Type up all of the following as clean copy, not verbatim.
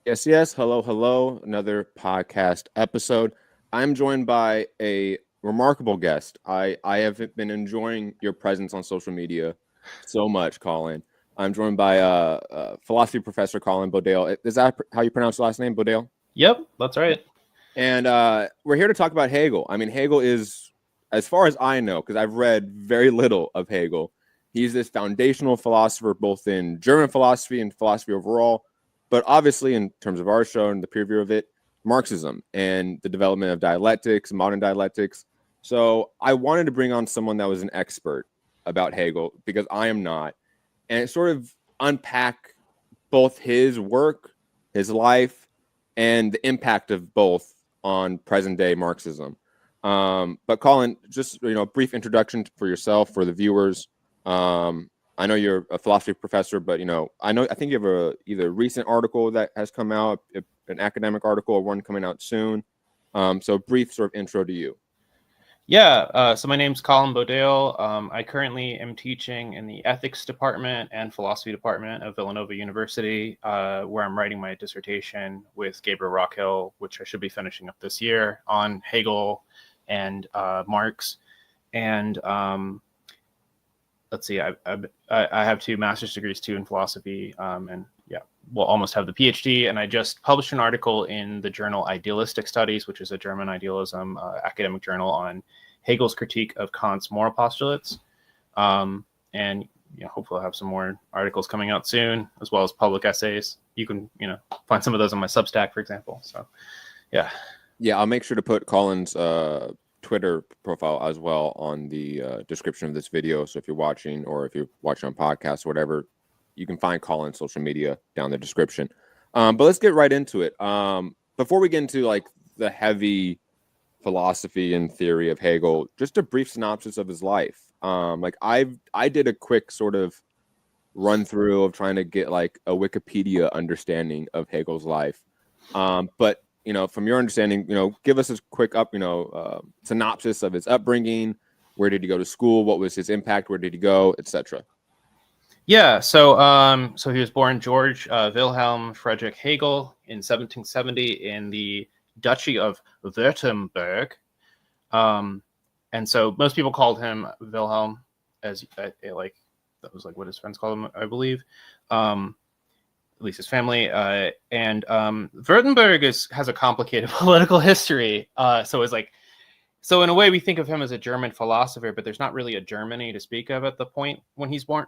Yes, yes. Hello, hello. Another podcast episode. I'm joined by a remarkable guest. I have been enjoying your presence on social media so much, Colin. I'm joined by philosophy professor Colin Bodayle. Is that how you pronounce the last name, Bodayle? Yep, that's right. And we're here to talk about Hegel. I mean, Hegel is, as far as I know, because I've read very little of Hegel, he's this foundational philosopher both in German philosophy and philosophy overall, but obviously, in terms of our show and the peer review of it, Marxism and the development of dialectics, modern dialectics. So I wanted to bring on someone that was an expert about Hegel because I am not, and sort of unpack both his work, his life, and the impact of both on present day Marxism. But Colin, just a brief introduction for yourself for the viewers. I know you're a philosophy professor, but I think you have either a recent article that has come out, an academic article, or one coming out soon. So brief sort of intro to you. Yeah, so my name's Colin Bodayle. I currently am teaching in the ethics department and philosophy department of Villanova University, where I'm writing my dissertation with Gabriel Rockhill, which I should be finishing up this year, on Hegel and Marx. And let's see, I have two master's degrees too in philosophy, and yeah, we'll almost have the PhD. And I just published an article in the journal Idealistic Studies, which is a German idealism academic journal, on Hegel's critique of Kant's moral postulates. And hopefully I'll have some more articles coming out soon, as well as public essays. You can find some of those on my Substack, for example. So yeah. I'll make sure to put Colin's Twitter profile as well on the description of this video. So if you're watching, or if you're watching on podcasts or whatever, you can find Colin's social media down in the description. But let's get right into it. Before we get into like the heavy philosophy and theory of Hegel, just a brief synopsis of his life. I did a quick sort of run through of trying to get like a Wikipedia understanding of Hegel's life. But from your understanding, give us a quick synopsis of his upbringing. Where did he go to school? What was his impact? Where did he go, etc.? Yeah, so he was born George Wilhelm Friedrich Hegel in 1770 in the Duchy of Württemberg, and so most people called him Wilhelm, as like that was like what his friends called him, I believe, at least his family. And Württemberg has a complicated political history, so in a way, we think of him as a German philosopher, but there's not really a Germany to speak of at the point when he's born.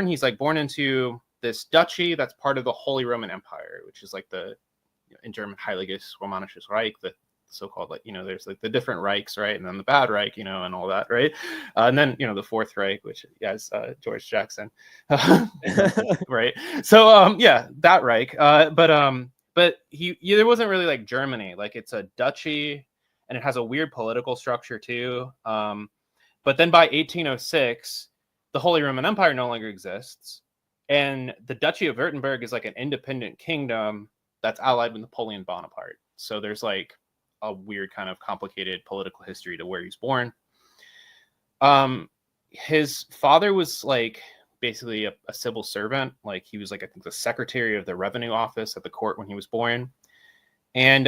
He's like born into this duchy that's part of the Holy Roman Empire, which is like in German Heiliges Romanisches Reich, the so-called, there's like the different Reichs, right? And then the Bad Reich, and all that, right? And then, the Fourth Reich, which has George Jackson, right? So, that Reich. But there wasn't really like Germany. Like, it's a duchy, and it has a weird political structure too. But then by 1806, the Holy Roman Empire no longer exists, and the Duchy of Württemberg is like an independent kingdom that's allied with Napoleon Bonaparte. So there's like a weird kind of complicated political history to where he's born. His father was like basically a civil servant. Like, he was like, I think, the secretary of the revenue office at the court when he was born. And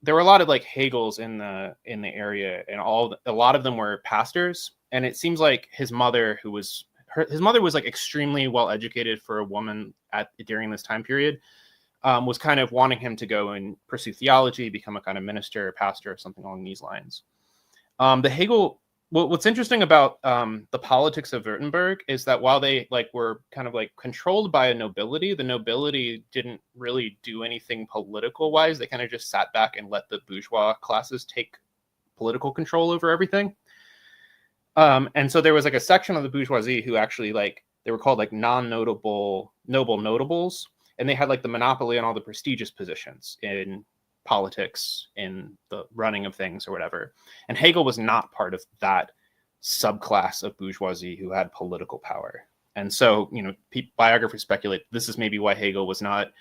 there were a lot of like Hegels in the area, and a lot of them were pastors. And it seems like his mother was like extremely well educated for a woman during this time period, was kind of wanting him to go and pursue theology, become a kind of minister or pastor or something along these lines. What's interesting about the politics of Württemberg is that while they were kind of like controlled by a nobility, the nobility didn't really do anything political wise. They kind of just sat back and let the bourgeois classes take political control over everything. And so there was like a section of the bourgeoisie who actually they were called like non-notable notables, and they had like the monopoly on all the prestigious positions in politics, in the running of things or whatever. And Hegel was not part of that subclass of bourgeoisie who had political power. And so, biographers speculate this is maybe why Hegel was not,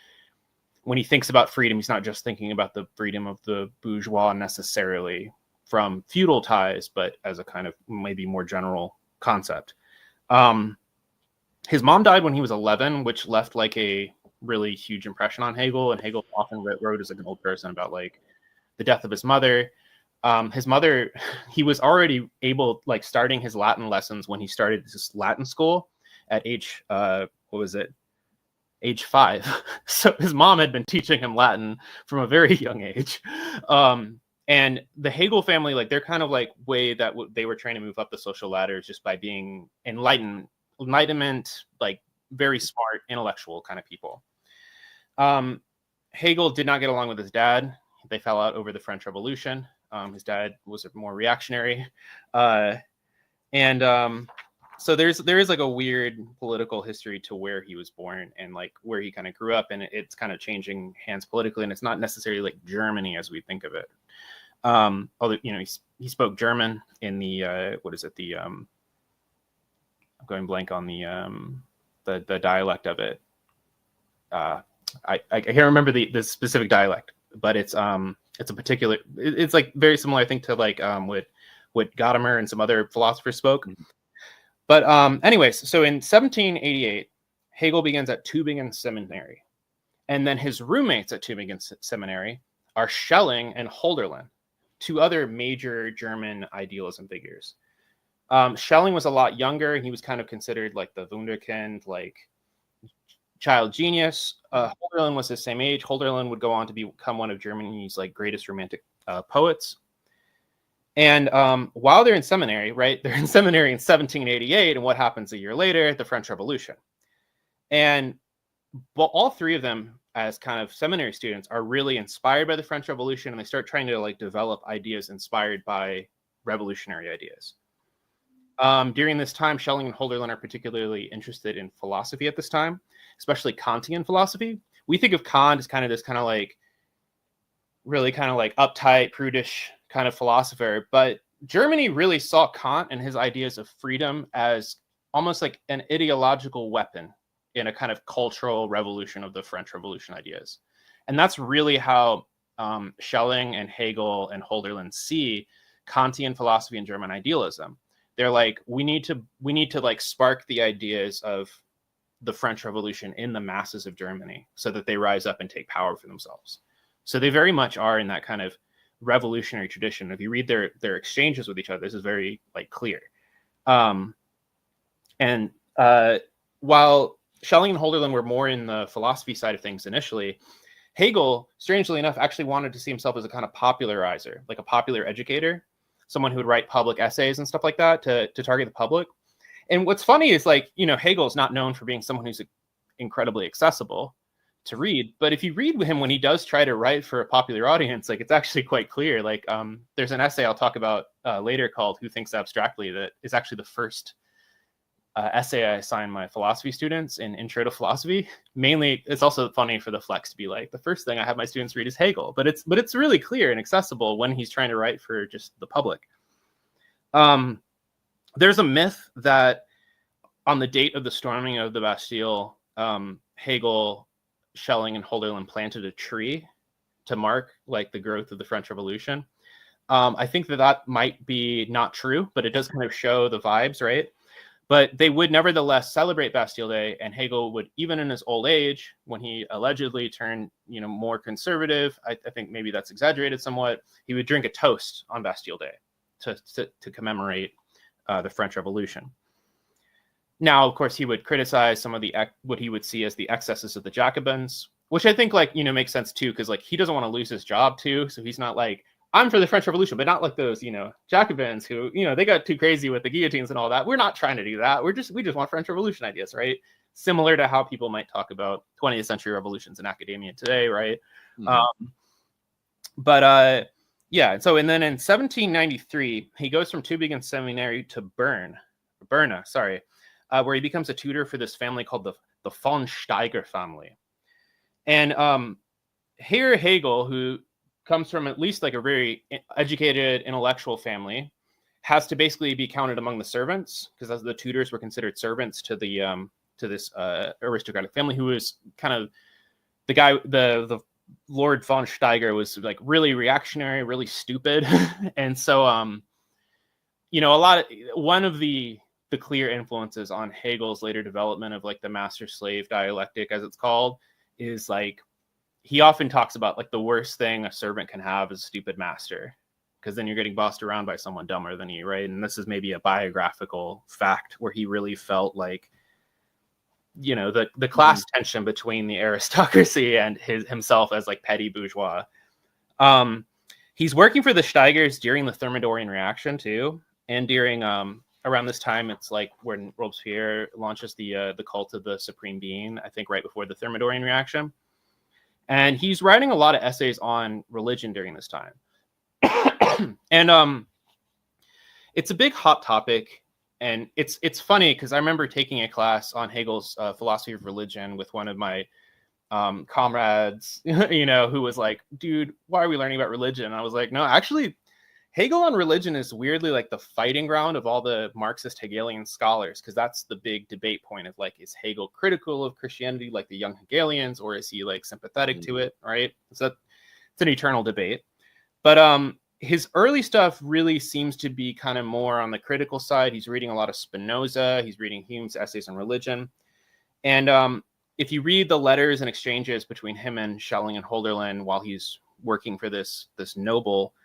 when he thinks about freedom, he's not just thinking about the freedom of the bourgeois necessarily from feudal ties, but as a kind of maybe more general concept. His mom died when he was 11, which left like a really huge impression on Hegel, and Hegel often wrote as like an old person about like the death of his mother. His mother, he was already able, like starting his Latin lessons when he started his Latin school at age, age 5. So his mom had been teaching him Latin from a very young age. And the Hegel family, like they're kind of like way that they were trying to move up the social ladder just by being enlightenment, like very smart, intellectual kind of people. Hegel did not get along with his dad. They fell out over the French Revolution. His dad was more reactionary. So there is like a weird political history to where he was born and like where he kind of grew up, and it's kind of changing hands politically, and it's not necessarily like Germany as we think of it. Although, you know, he spoke German in the I'm going blank on the dialect of it. I can't remember the specific dialect, but it's a particular, it's like very similar, I think, to like what Gadamer and some other philosophers spoke. But anyways, so in 1788, Hegel begins at Tübingen Seminary. And then his roommates at Tübingen Seminary are Schelling and Hölderlin, two other major German idealism figures. Schelling was a lot younger. He was kind of considered like the Wunderkind, like child genius. Hölderlin was the same age. Hölderlin would go on to become one of Germany's like greatest romantic poets. And while they're in seminary, right, they're in seminary in 1788, and what happens a year later? The French Revolution. And well, all three of them, as kind of seminary students, are really inspired by the French Revolution, and they start trying to like develop ideas inspired by revolutionary ideas. During this time, Schelling and Hölderlin are particularly interested in philosophy at this time, especially Kantian philosophy. We think of Kant as kind of this kind of like really kind of like uptight, prudish kind of philosopher, but Germany really saw Kant and his ideas of freedom as almost like an ideological weapon in a kind of cultural revolution of the French Revolution ideas. And that's really how Schelling and Hegel and Hölderlin see Kantian philosophy and German idealism. They're like, we need to like spark the ideas of the French Revolution in the masses of Germany so that they rise up and take power for themselves. So they very much are in that kind of revolutionary tradition. If you read their exchanges with each other, this is very like clear. While Schelling and Hölderlin were more in the philosophy side of things initially, Hegel, strangely enough, actually wanted to see himself as a kind of popularizer, like a popular educator, someone who would write public essays and stuff like that to target the public. And what's funny is, like, you know, Hegel is not known for being someone who's incredibly accessible to read, but if you read with him when he does try to write for a popular audience, like, it's actually quite clear. Like, there's an essay I'll talk about later called "Who Thinks Abstractly" that is actually the first essay I assign my philosophy students in Intro to Philosophy. Mainly, it's also funny for the flex to be like, the first thing I have my students read is Hegel, but it's really clear and accessible when he's trying to write for just the public. There's a myth that on the date of the storming of the Bastille, Hegel, Schelling, and Hölderlin planted a tree to mark like the growth of the French Revolution. I think that might be not true, but it does kind of show the vibes, right? But they would nevertheless celebrate Bastille Day, and Hegel would, even in his old age, when he allegedly turned, you know, more conservative, I think maybe that's exaggerated somewhat, he would drink a toast on Bastille Day to commemorate the French Revolution. Now, of course, he would criticize some of the what he would see as the excesses of the Jacobins, which I think, like, you know, makes sense too, because like he doesn't want to lose his job too, so he's not like, I'm for the French Revolution, but not like those, you know, Jacobins who, you know, they got too crazy with the guillotines and all that. We're not trying to do that. We just want French Revolution ideas, right? Similar to how people might talk about 20th century revolutions in academia today, right? Mm-hmm. Yeah. So, and then in 1793, he goes from Tübingen Seminary to Bern, where he becomes a tutor for this family called the von Steiger family. And here Hegel, who comes from at least like a very educated intellectual family, has to basically be counted among the servants, because as the tutors were considered servants to the to this aristocratic family, who was kind of the guy, the Lord von Steiger was like really reactionary, really stupid. And so you know, one of the clear influences on Hegel's later development of like the master slave dialectic, as it's called, is like, he often talks about like the worst thing a servant can have is a stupid master, because then you're getting bossed around by someone dumber than you, right? And this is maybe a biographical fact where he really felt like, you know, the class tension between the aristocracy and himself as like petty bourgeois. He's working for the Steigers during the Thermidorian reaction too, and during around this time, it's like when Robespierre launches the cult of the supreme being, I think right before the Thermidorian reaction. And he's writing a lot of essays on religion during this time. And it's a big hot topic. And it's funny because I remember taking a class on Hegel's philosophy of religion with one of my comrades, you know, who was like, dude, why are we learning about religion? And I was like, no, actually, Hegel on religion is weirdly like the fighting ground of all the Marxist Hegelian scholars, because that's the big debate point of like, is Hegel critical of Christianity like the young Hegelians, or is he like sympathetic to it, right? So it's an eternal debate. But his early stuff really seems to be kind of more on the critical side. He's reading a lot of Spinoza. He's reading Hume's Essays on Religion. And if you read the letters and exchanges between him and Schelling and Hölderlin while he's working for this noble,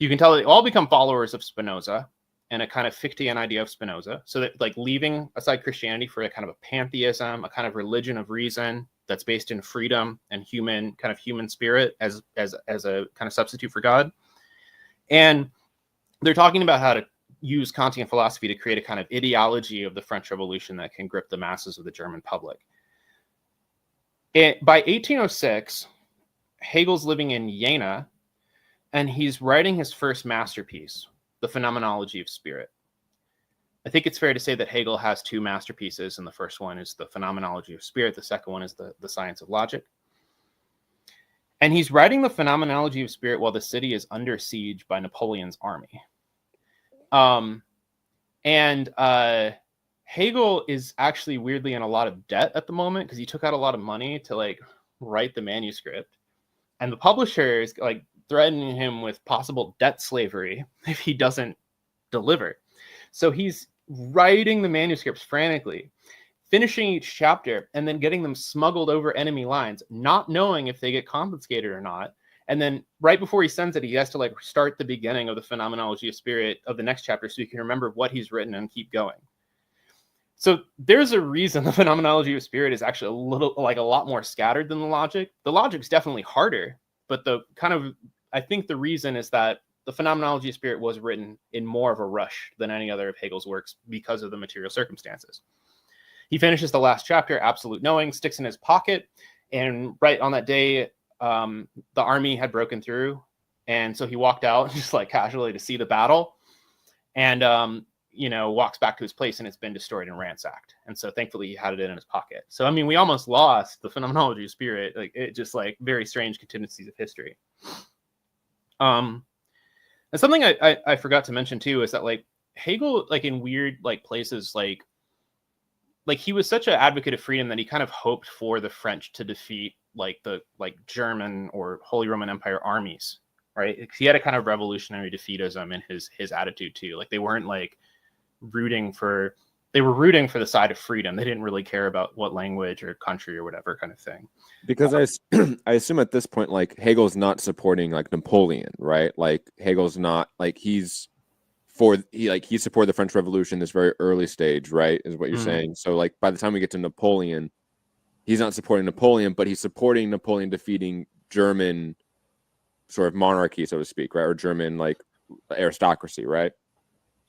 you can tell they all become followers of Spinoza and a kind of Fichtean idea of Spinoza. So that, like, leaving aside Christianity for a kind of a pantheism, a kind of religion of reason that's based in freedom and human spirit as a kind of substitute for God. And they're talking about how to use Kantian philosophy to create a kind of ideology of the French Revolution that can grip the masses of the German public. By 1806, Hegel's living in Jena, and he's writing his first masterpiece, The Phenomenology of Spirit. I think it's fair to say that Hegel has two masterpieces, and the first one is The Phenomenology of Spirit. The second one is the Science of Logic. And he's writing The Phenomenology of Spirit while the city is under siege by Napoleon's army. Hegel is actually weirdly in a lot of debt at the moment because he took out a lot of money to like write the manuscript. And the publisher is like threatening him with possible debt slavery if he doesn't deliver. So he's writing the manuscripts frantically, finishing each chapter, and then getting them smuggled over enemy lines, not knowing if they get confiscated or not. And then right before he sends it, he has to like start the beginning of the Phenomenology of Spirit of the next chapter so he can remember what he's written and keep going. So there's a reason the Phenomenology of Spirit is actually a lot more scattered than the Logic. The Logic's definitely harder, but I think the reason is that the Phenomenology of Spirit was written in more of a rush than any other of Hegel's works because of the material circumstances. He finishes the last chapter, Absolute Knowing, sticks in his pocket, and right on that day, the army had broken through, and so he walked out just like casually to see the battle, and walks back to his place, and it's been destroyed and ransacked. And so thankfully he had it in his pocket. So I mean, we almost lost the Phenomenology of Spirit. Like, it just like very strange contingencies of history. And something I forgot to mention too is that like Hegel, like in weird like places, like he was such an advocate of freedom that he kind of hoped for the French to defeat like the German or Holy Roman Empire armies, right? He had a kind of revolutionary defeatism in his attitude too. Like they weren't like rooting for the side of freedom. They didn't really care about what language or country or whatever kind of thing. Because I assume at this point, like Hegel's not supporting like Napoleon, right? Like Hegel's not like he supported the French Revolution this very early stage, right? Is what you're saying. So like by the time we get to Napoleon, he's not supporting Napoleon, but he's supporting Napoleon defeating German sort of monarchy, so to speak, right? Or German like aristocracy, right?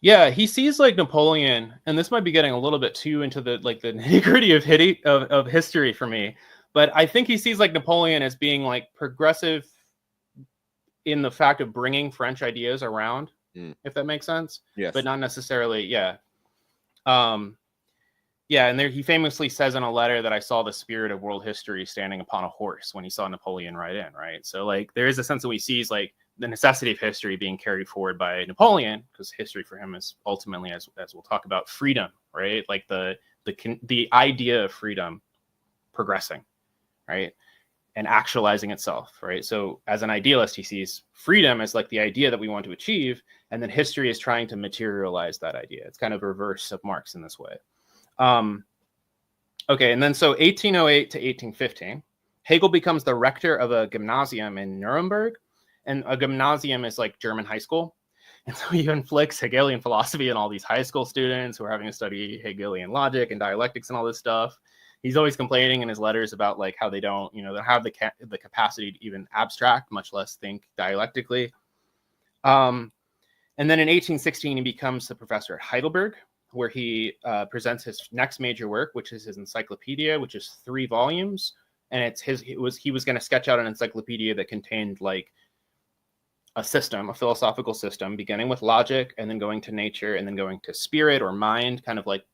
Yeah, he sees like Napoleon, and this might be getting a little bit too into the nitty-gritty of history for me, but I think he sees like Napoleon as being like progressive in the fact of bringing French ideas around, if that makes sense. Yes. But not necessarily, yeah. And there he famously says in a letter that I saw the spirit of world history standing upon a horse when he saw Napoleon ride in, right? So like there is a sense that he sees like the necessity of history being carried forward by Napoleon, because history for him is ultimately, as we'll talk about, freedom, right? Like the idea of freedom progressing, right? And actualizing itself, right? So as an idealist, he sees freedom as like the idea that we want to achieve, and then history is trying to materialize that idea. It's kind of reverse of Marx in this way. Okay, and then so 1808 to 1815, Hegel becomes the rector of a gymnasium in Nuremberg, and a gymnasium is like German high school. And so he inflicts Hegelian philosophy on all these high school students who are having to study Hegelian logic and dialectics and all this stuff. He's always complaining in his letters about like how they don't, you know, they have the capacity to even abstract, much less think dialectically. And then in 1816, he becomes the professor at Heidelberg, where he presents his next major work, which is his encyclopedia, which is 3 volumes. And he was going to sketch out an encyclopedia that contained like a system, a philosophical system, beginning with logic and then going to nature and then going to spirit or mind, kind of like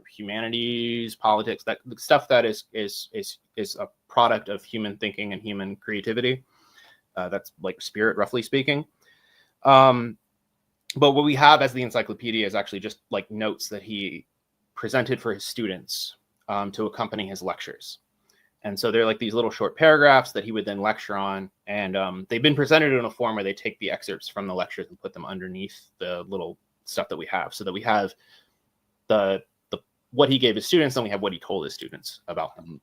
humanities, politics, that stuff that is a product of human thinking and human creativity. That's like spirit, roughly speaking. But what we have as the encyclopedia is actually just like notes that he presented for his students to accompany his lectures. And so they're like these little short paragraphs that he would then lecture on. And they've been presented in a form where they take the excerpts from the lectures and put them underneath the little stuff that we have, so that we have the what he gave his students, and we have what he told his students about them.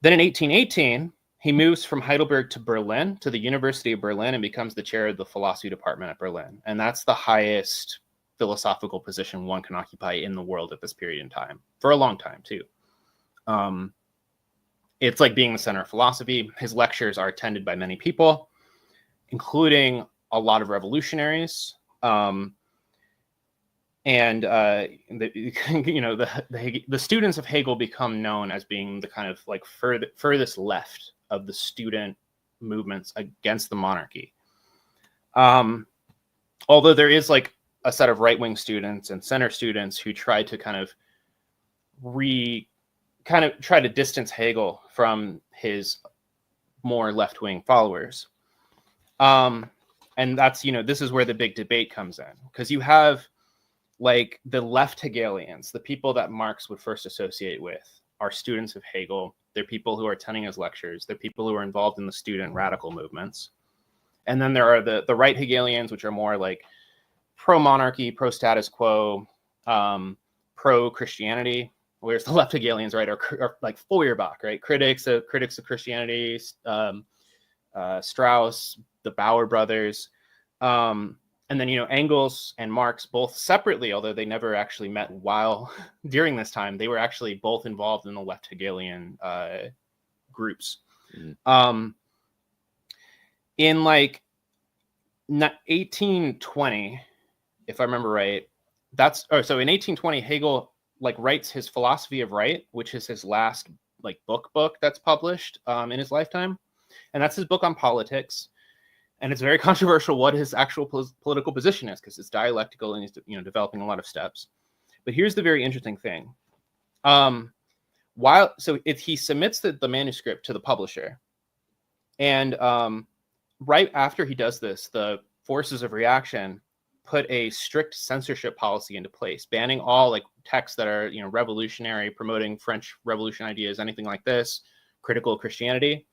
Then in 1818, he moves from Heidelberg to Berlin, to the University of Berlin, and becomes the chair of the philosophy department at Berlin. And that's the highest philosophical position one can occupy in the world at this period in time, for a long time, too. It's like being the center of philosophy. His lectures are attended by many people, including a lot of revolutionaries. The students of Hegel become known as being the kind of like furthest left of the student movements against the monarchy. Although there is like a set of right-wing students and center students who try to kind of try to distance Hegel from his more left-wing followers. And that's, this is where the big debate comes in, because you have like the left Hegelians, the people that Marx would first associate with, are students of Hegel. They're people who are attending his lectures. They're people who are involved in the student radical movements. And then there are the right Hegelians, which are more like pro-monarchy, pro-status quo, pro-Christianity, whereas the left Hegelians, right, are like Feuerbach, right, critics of Christianity, Strauss, the Bauer brothers. And then, Engels and Marx both separately, although they never actually met during this time, they were actually both involved in the left Hegelian groups. Mm-hmm. In like 1820, if I remember right, so in 1820, Hegel like writes his Philosophy of Right, which is his last like book that's published in his lifetime. And that's his book on politics. And it's very controversial what his actual political position is, because it's dialectical and he's developing a lot of steps. But here's the very interesting thing. He submits the manuscript to the publisher, and right after he does this, the forces of reaction put a strict censorship policy into place, banning all like texts that are revolutionary, promoting French Revolution ideas, anything like this, critical of Christianity.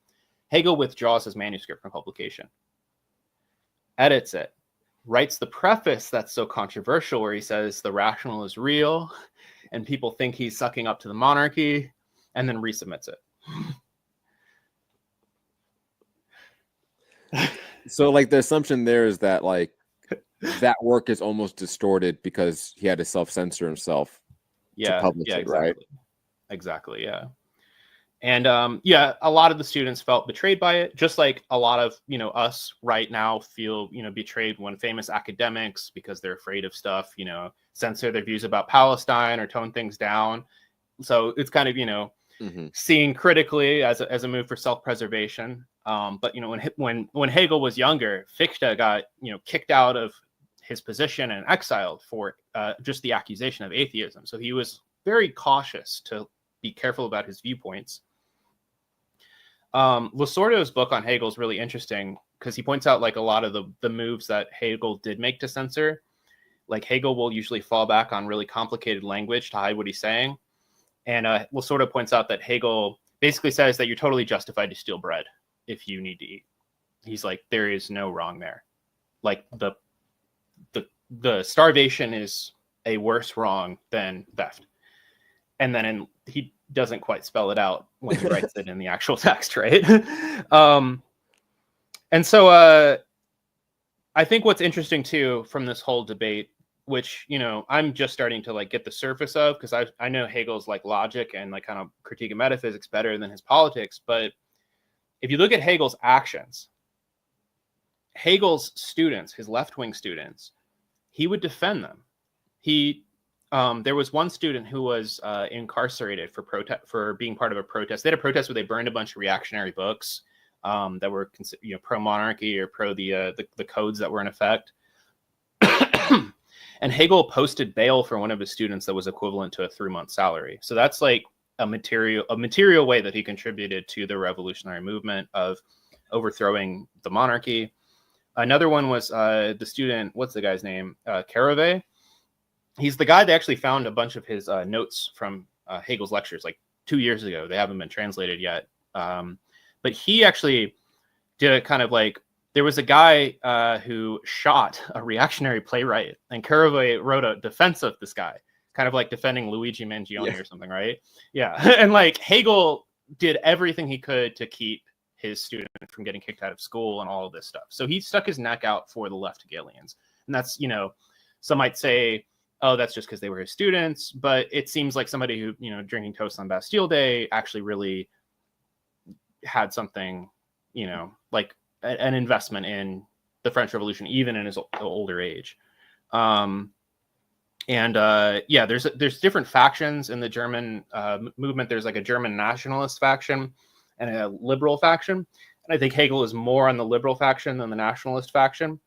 Hegel withdraws his manuscript from publication, edits it, writes the preface that's so controversial where he says the rational is real and people think he's sucking up to the monarchy, and then resubmits it. So like the assumption there is that like that work is almost distorted because he had to self-censor himself to publish it, exactly. right? Exactly, yeah. And a lot of the students felt betrayed by it, just like a lot of, us right now feel, betrayed when famous academics, because they're afraid of stuff, censor their views about Palestine or tone things down. So it's kind of, mm-hmm. seen critically as a move for self-preservation. But, when Hegel was younger, Fichte got, kicked out of his position and exiled for just the accusation of atheism. So he was very cautious to be careful about his viewpoints. Lasordo's book on Hegel is really interesting because he points out like a lot of the moves that Hegel did make to censor. Like Hegel will usually fall back on really complicated language to hide what he's saying. And Lasordo points out that Hegel basically says that you're totally justified to steal bread if you need to eat. He's like, there is no wrong there. Like the starvation is a worse wrong than theft. and then he doesn't quite spell it out when he writes it in the actual text, right? And so I think what's interesting too from this whole debate, which, you know, I'm just starting to like get the surface of, because I know Hegel's like logic and like kind of critique of metaphysics better than his politics. But if you look at Hegel's actions, Hegel's students, his left-wing students, he would defend them. There was one student who was incarcerated for being part of a protest. They had a protest where they burned a bunch of reactionary books that were, you know, pro-monarchy or pro the codes that were in effect. And Hegel posted bail for one of his students that was equivalent to a 3-month salary. So that's like a material way that he contributed to the revolutionary movement of overthrowing the monarchy. Another one was the student, what's the guy's name? Caraway. He's the guy that actually found a bunch of his notes from Hegel's lectures like 2 years ago. They haven't been translated yet. But he actually did a kind of like, there was a guy who shot a reactionary playwright, and Caraway wrote a defense of this guy, kind of like defending Luigi Mangione or something, right? Yeah. And like Hegel did everything he could to keep his student from getting kicked out of school and all of this stuff. So he stuck his neck out for the left Hegelians. And that's, you know, some might say, oh, that's just because they were his students. But it seems like somebody who, you know, drinking toast on Bastille Day actually really had something, you know, like an investment in the French Revolution, even in his older age. Yeah, there's different factions in the German movement. There's like a German nationalist faction and a liberal faction. And I think Hegel is more on the liberal faction than the nationalist faction.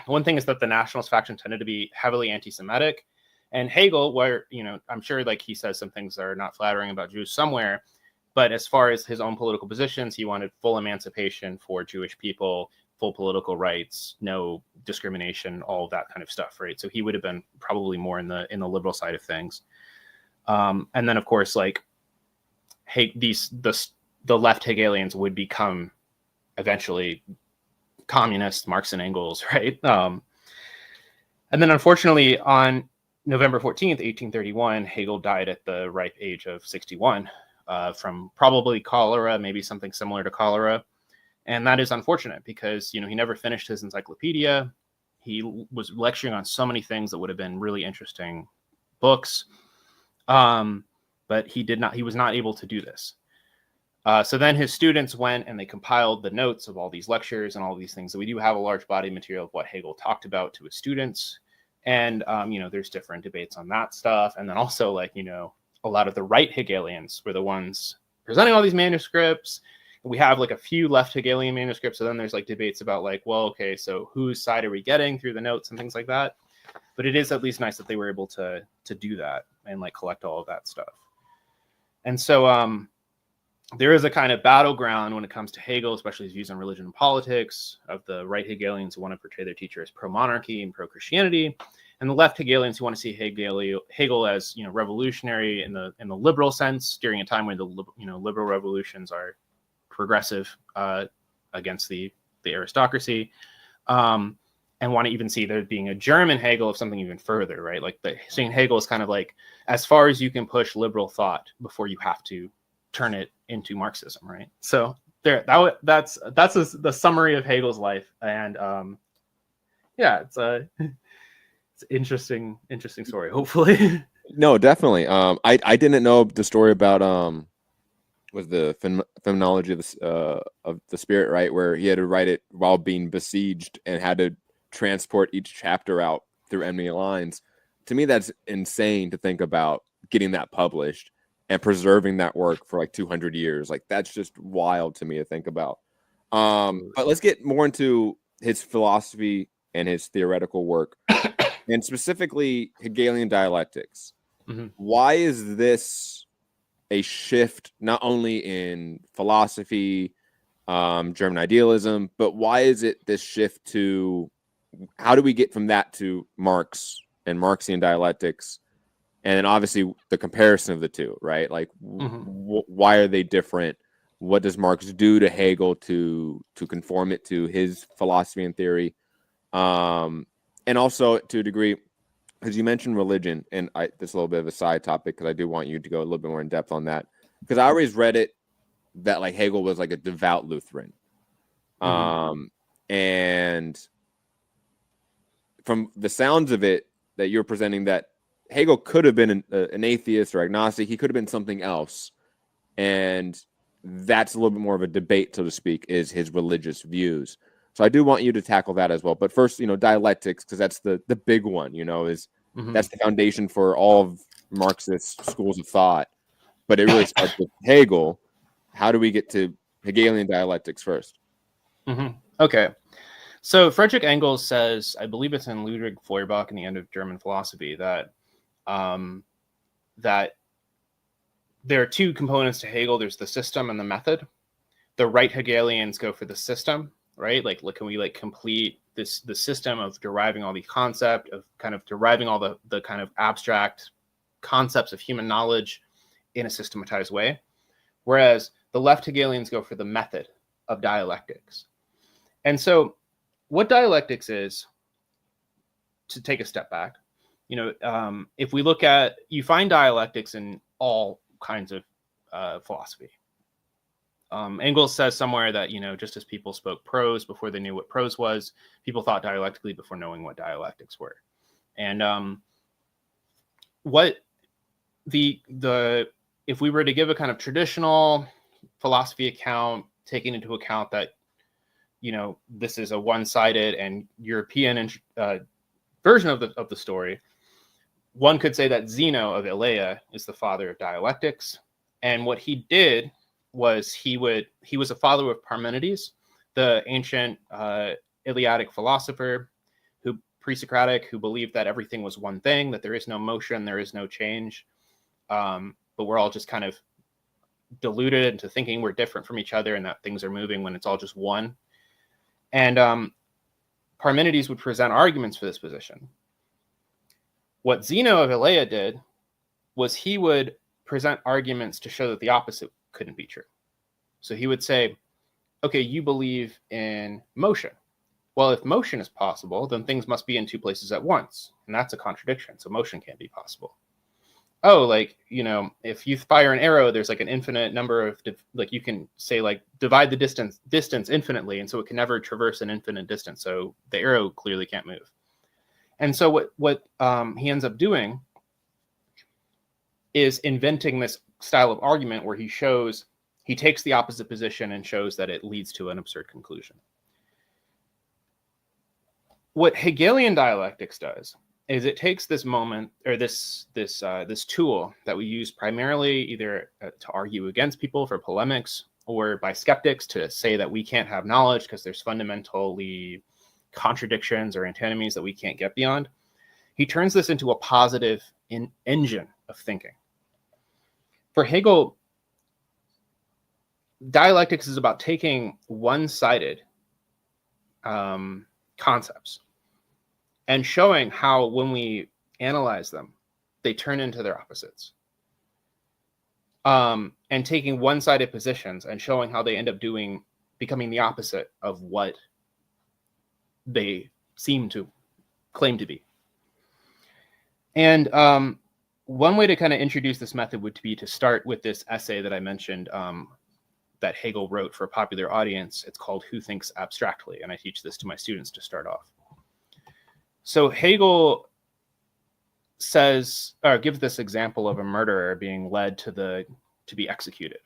One thing is that the nationalist faction tended to be heavily anti-Semitic. And Hegel, where, you know, I'm sure like he says some things that are not flattering about Jews somewhere, but as far as his own political positions, he wanted full emancipation for Jewish people, full political rights, no discrimination, all of that kind of stuff, right? So he would have been probably more in the liberal side of things. And then, of course, like the left Hegelians would become eventually communists, Marx and Engels, right? And then, unfortunately, on November 14th, 1831, Hegel died at the ripe age of 61. From probably cholera, maybe something similar to cholera. And that is unfortunate because, you know, he never finished his encyclopedia. He was lecturing on so many things that would have been really interesting books. But he was not able to do this. So then his students went and they compiled the notes of all these lectures and all these things. So we do have a large body of material of what Hegel talked about to his students. And, you know, there's different debates on that stuff. And then also, like, you know, a lot of the right Hegelians were the ones presenting all these manuscripts. We have like a few left Hegelian manuscripts. So then there's like debates about like, well, okay, so whose side are we getting through the notes and things like that. But it is at least nice that they were able to do that and like collect all of that stuff. And so there is a kind of battleground when it comes to Hegel, especially his views on religion and politics, of the right Hegelians who want to portray their teacher as pro-monarchy and pro-Christianity, and the left Hegelians who want to see Hegel as, you know, revolutionary in the liberal sense during a time when the, you know, liberal revolutions are progressive against the aristocracy, and want to even see there being a German Hegel of something even further, right? Like saying Hegel is kind of like as far as you can push liberal thought before you have to turn it into Marxism, right? So that's the summary of Hegel's life, and yeah, it's an interesting story. Hopefully, No, definitely. I didn't know the story about was the phenomenology of the spirit, right? Where he had to write it while being besieged and had to transport each chapter out through enemy lines. To me, that's insane to think about getting that published and preserving that work for like 200 years. Like that's just wild to me to think about. But let's get more into his philosophy and his theoretical work, and specifically Hegelian dialectics. Mm-hmm. Why is this a shift not only in philosophy, German idealism, but why is it this shift to how do we get from that to Marx and Marxian dialectics? And then obviously the comparison of the two, right? Like why are they different? What does Marx do to Hegel to conform it to his philosophy and theory? And also to a degree, because you mentioned religion, and this is a little bit of a side topic because I do want you to go a little bit more in depth on that. Because I always read it that like Hegel was like a devout Lutheran, and from the sounds of it that you're presenting, that Hegel could have been an atheist or agnostic. He could have been something else, and that's a little bit more of a debate, so to speak, is his religious views. So I do want you to tackle that as well. But first, dialectics, because that's the big one. That's the foundation for all of Marxist schools of thought. But it really starts with Hegel. How do we get to Hegelian dialectics first? Okay. So Friedrich Engels says, I believe it's in Ludwig Feuerbach in the End of German Philosophy, that that there are two components to Hegel. There's the system and the method. The right Hegelians go for the system, right? Like, can we complete the system of deriving all the concept, of kind of deriving all the kind of abstract concepts of human knowledge in a systematized way. Whereas the left Hegelians go for the method of dialectics. And so what dialectics is, to take a step back, if we look at, you find dialectics in all kinds of philosophy. Engels says somewhere that, just as people spoke prose before they knew what prose was, people thought dialectically before knowing what dialectics were. And if we were to give a kind of traditional philosophy account, taking into account that, this is a one-sided and European version of the story, one could say that Zeno of Elea is the father of dialectics. And what he did was he was a follower of Parmenides, the ancient Eleatic philosopher, pre-Socratic, who believed that everything was one thing, that there is no motion, there is no change, but we're all just kind of deluded into thinking we're different from each other and that things are moving when it's all just one. And Parmenides would present arguments for this position. What Zeno of Elea did was he would present arguments to show that the opposite couldn't be true. So he would say, okay, you believe in motion. Well, if motion is possible, then things must be in two places at once. And that's a contradiction. So motion can't be possible. Oh, if you fire an arrow, there's an infinite number of, you can say divide the distance infinitely. And so it can never traverse an infinite distance. So the arrow clearly can't move. And so what he ends up doing is inventing this style of argument where he takes the opposite position and shows that it leads to an absurd conclusion. What Hegelian dialectics does is it takes this moment, or this tool that we use primarily either to argue against people for polemics, or by skeptics to say that we can't have knowledge because there's fundamentally contradictions or antinomies that we can't get beyond. He turns this into a positive engine of thinking. For Hegel, dialectics is about taking one-sided concepts and showing how, when we analyze them, they turn into their opposites. And taking one-sided positions and showing how they end up becoming the opposite of what they seem to claim to be. And one way to kind of introduce this method would be to start with this essay that I mentioned that Hegel wrote for a popular audience. It's called Who Thinks Abstractly? And I teach this to my students to start off. So Hegel gives this example of a murderer being led to be executed.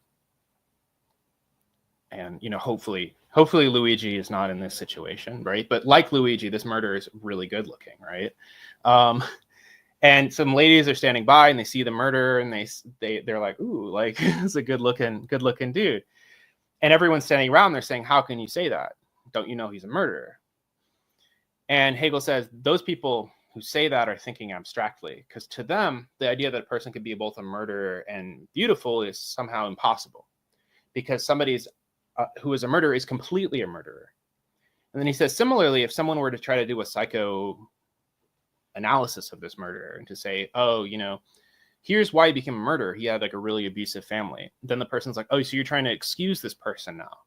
And, hopefully Luigi is not in this situation, right? But like Luigi, this murderer is really good looking, right? And some ladies are standing by and they see the murderer and they're like, ooh, it's a good looking dude. And everyone's standing around, they're saying, how can you say that? Don't you know he's a murderer? And Hegel says those people who say that are thinking abstractly, because to them, the idea that a person could be both a murderer and beautiful is somehow impossible, because somebody's who is a murderer is completely a murderer. And then he says, similarly, if someone were to try to do a psychoanalysis of this murderer and to say, oh, here's why he became a murderer. He had a really abusive family. Then the person's like, oh, so you're trying to excuse this person now.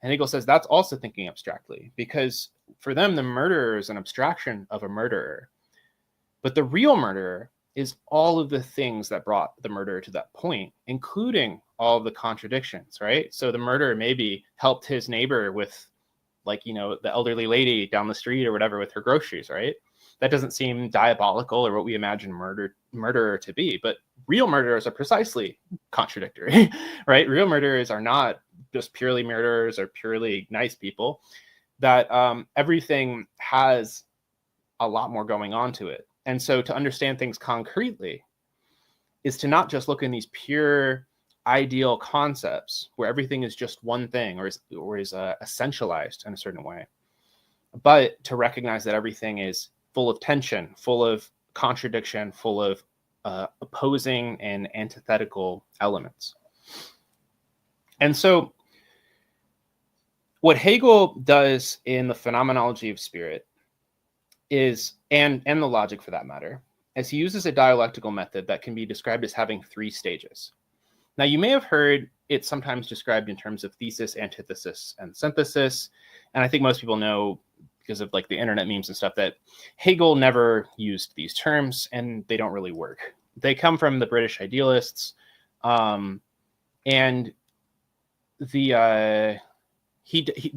And Hegel says that's also thinking abstractly, because for them, the murderer is an abstraction of a murderer. But the real murderer is all of the things that brought the murderer to that point, including all of the contradictions, right? So the murderer maybe helped his neighbor with, like, you know, the elderly lady down the street or whatever with her groceries, right? That doesn't seem diabolical or what we imagine murderer to be. But real murderers are precisely contradictory, right? Real murderers are not just purely murderers or purely nice people. That everything has a lot more going on to it. And so to understand things concretely is to not just look in these pure ideal concepts where everything is just one thing or is essentialized in a certain way, but to recognize that everything is full of tension, full of contradiction, full of opposing and antithetical elements. And so what Hegel does in the phenomenology of spirit is, and the logic for that matter, is he uses a dialectical method that can be described as having 3 stages. Now, you may have heard it sometimes described in terms of thesis, antithesis, and synthesis. And I think most people know, because of like the internet memes and stuff, that Hegel never used these terms and they don't really work. They come from the British idealists. And the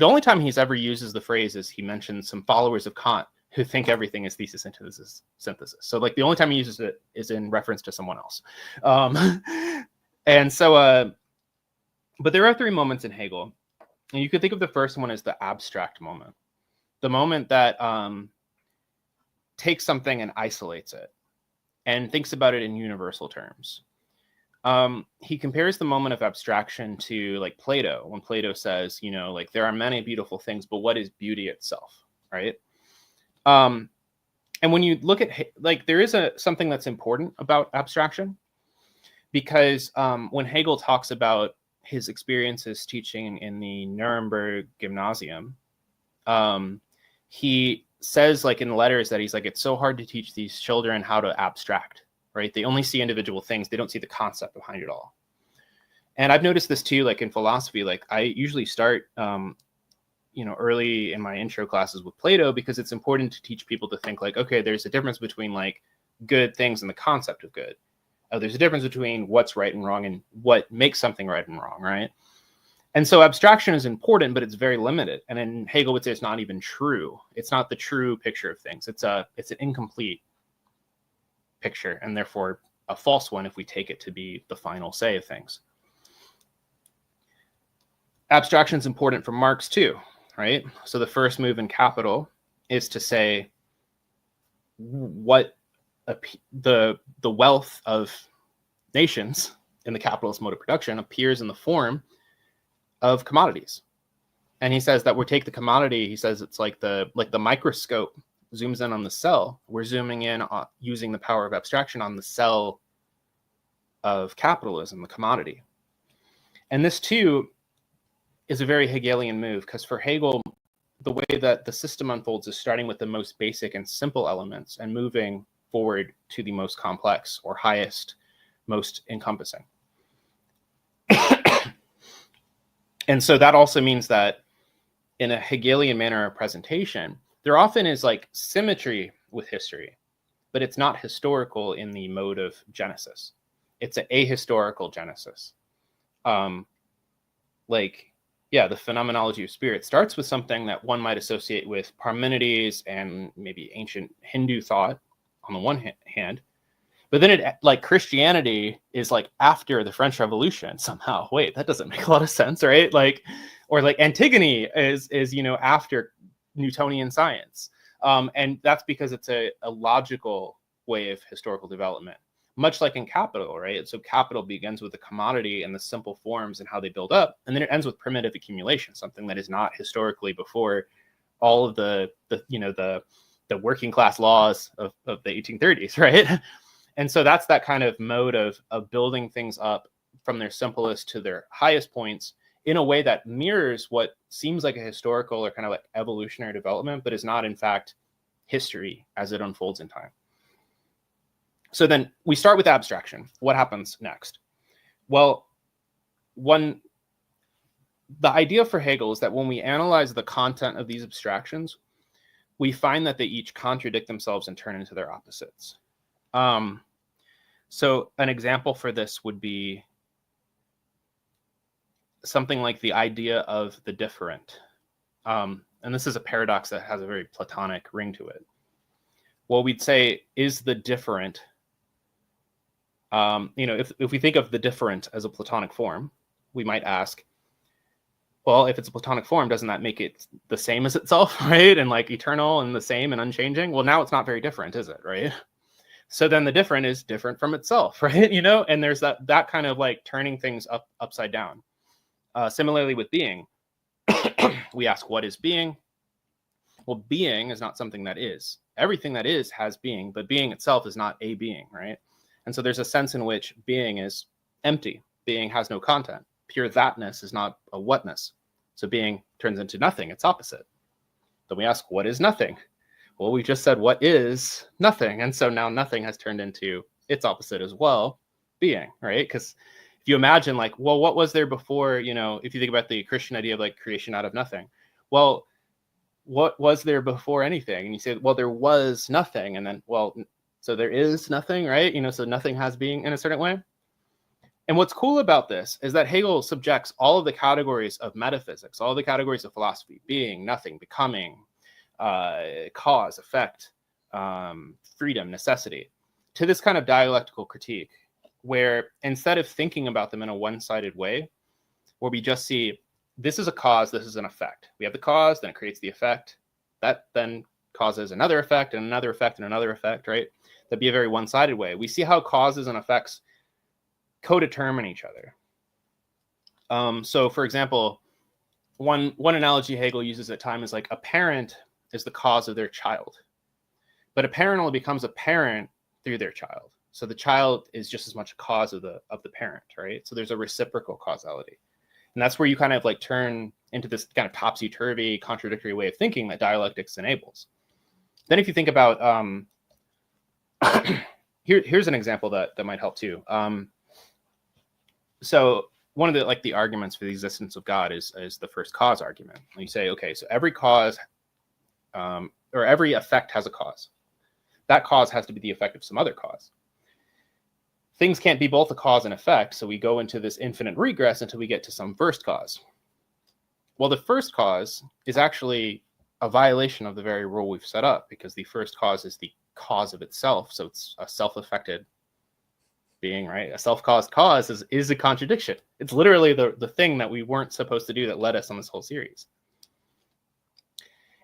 only time he's ever uses the phrase is he mentions some followers of Kant who think everything is thesis, antithesis, synthesis. So like the only time he uses it is in reference to someone else. And so, but there are 3 moments in Hegel. And you could think of the first one as the abstract moment. The moment that takes something and isolates it and thinks about it in universal terms. He compares the moment of abstraction to like Plato, when Plato says, you know, like there are many beautiful things, but what is beauty itself, right? And when you look at, like, there is something that's important about abstraction, because when Hegel talks about his experiences teaching in the Nuremberg Gymnasium, he says, like, in letters that he's like, it's so hard to teach these children how to abstract, right? They only see individual things. They don't see the concept behind it all. And I've noticed this too, like in philosophy, like I usually start, you know, early in my intro classes with Plato, because it's important to teach people to think like, okay, there's a difference between like good things and the concept of good. There's a difference between what's right and wrong and what makes something right and wrong, right? And so abstraction is important, but it's very limited. And then Hegel would say it's not even true. It's not the true picture of things. It's an incomplete picture, and therefore a false one if we take it to be the final say of things. Abstraction is important for Marx too, right? So the first move in Capital is to say what the wealth of nations in the capitalist mode of production appears in the form of commodities. And he says that we take the commodity, he says it's like the microscope zooms in on the cell. We're zooming in on, using the power of abstraction, on the cell of capitalism, the commodity. And this too is a very Hegelian move, because for Hegel, the way that the system unfolds is starting with the most basic and simple elements and moving forward to the most complex or highest, most encompassing. And so that also means that in a Hegelian manner of presentation, there often is like symmetry with history, but it's not historical in the mode of genesis. It's an ahistorical genesis. The phenomenology of spirit starts with something that one might associate with Parmenides and maybe ancient Hindu thought on the one hand, but then it, like, Christianity is like after the French Revolution somehow. Wait, that doesn't make a lot of sense, right? Like, or like Antigone is you know, after Newtonian science, and that's because it's a logical way of historical development, much like in Capital, right? So Capital begins with the commodity and the simple forms and how they build up, and then it ends with primitive accumulation, something that is not historically before all of the working class laws of the 1830s, right? And so that's that kind of mode of building things up from their simplest to their highest points in a way that mirrors what seems like a historical or kind of like evolutionary development, but is not in fact history as it unfolds in time. So then we start with abstraction. What happens next? Well, the idea for Hegel is that when we analyze the content of these abstractions, we find that they each contradict themselves and turn into their opposites. So an example for this would be something like the idea of the different. And this is a paradox that has a very Platonic ring to it. Well, we'd say, is the different, if we think of the different as a Platonic form, we might ask, well, if it's a Platonic form, doesn't that make it the same as itself, right? And like eternal and the same and unchanging? Well, now it's not very different, is it, right? So then the different is different from itself, right? And there's that kind of like turning things upside down. Similarly with being, we ask, what is being? Well, being is not something that is. Everything that is has being, but being itself is not a being, right? And so there's a sense in which being is empty. Being has no content. Pure thatness is not a whatness. So being turns into nothing, its opposite. Then we ask, what is nothing? Well, we just said, what is nothing? And so now nothing has turned into its opposite as well, being, right? Because if you imagine like, well, what was there before, if you think about the Christian idea of like creation out of nothing, well, what was there before anything? And you say, well, there was nothing. And then, well, so there is nothing, right? So nothing has being in a certain way. And what's cool about this is that Hegel subjects all of the categories of metaphysics, all the categories of philosophy, being, nothing, becoming, cause, effect, freedom, necessity, to this kind of dialectical critique, where instead of thinking about them in a one-sided way, where we just see this is a cause, this is an effect. We have the cause, then it creates the effect. That then causes another effect and another effect and another effect, right? That'd be a very one-sided way. We see how causes and effects co-determine each other. So for example, one analogy Hegel uses at times is like a parent is the cause of their child, but a parent only becomes a parent through their child. So the child is just as much a cause of the parent, right? So there's a reciprocal causality. And that's where you kind of like turn into this kind of topsy-turvy contradictory way of thinking that dialectics enables. Then if you think about, here's an example that might help too. So one of the arguments for the existence of God is the first cause argument. And you say, okay, so every cause or every effect has a cause. That cause has to be the effect of some other cause. Things can't be both a cause and effect, so we go into this infinite regress until we get to some first cause. Well, the first cause is actually a violation of the very rule we've set up, because the first cause is the cause of itself, so it's a self-affected being, right? A self-caused cause is a contradiction. It's literally the thing that we weren't supposed to do that led us on this whole series.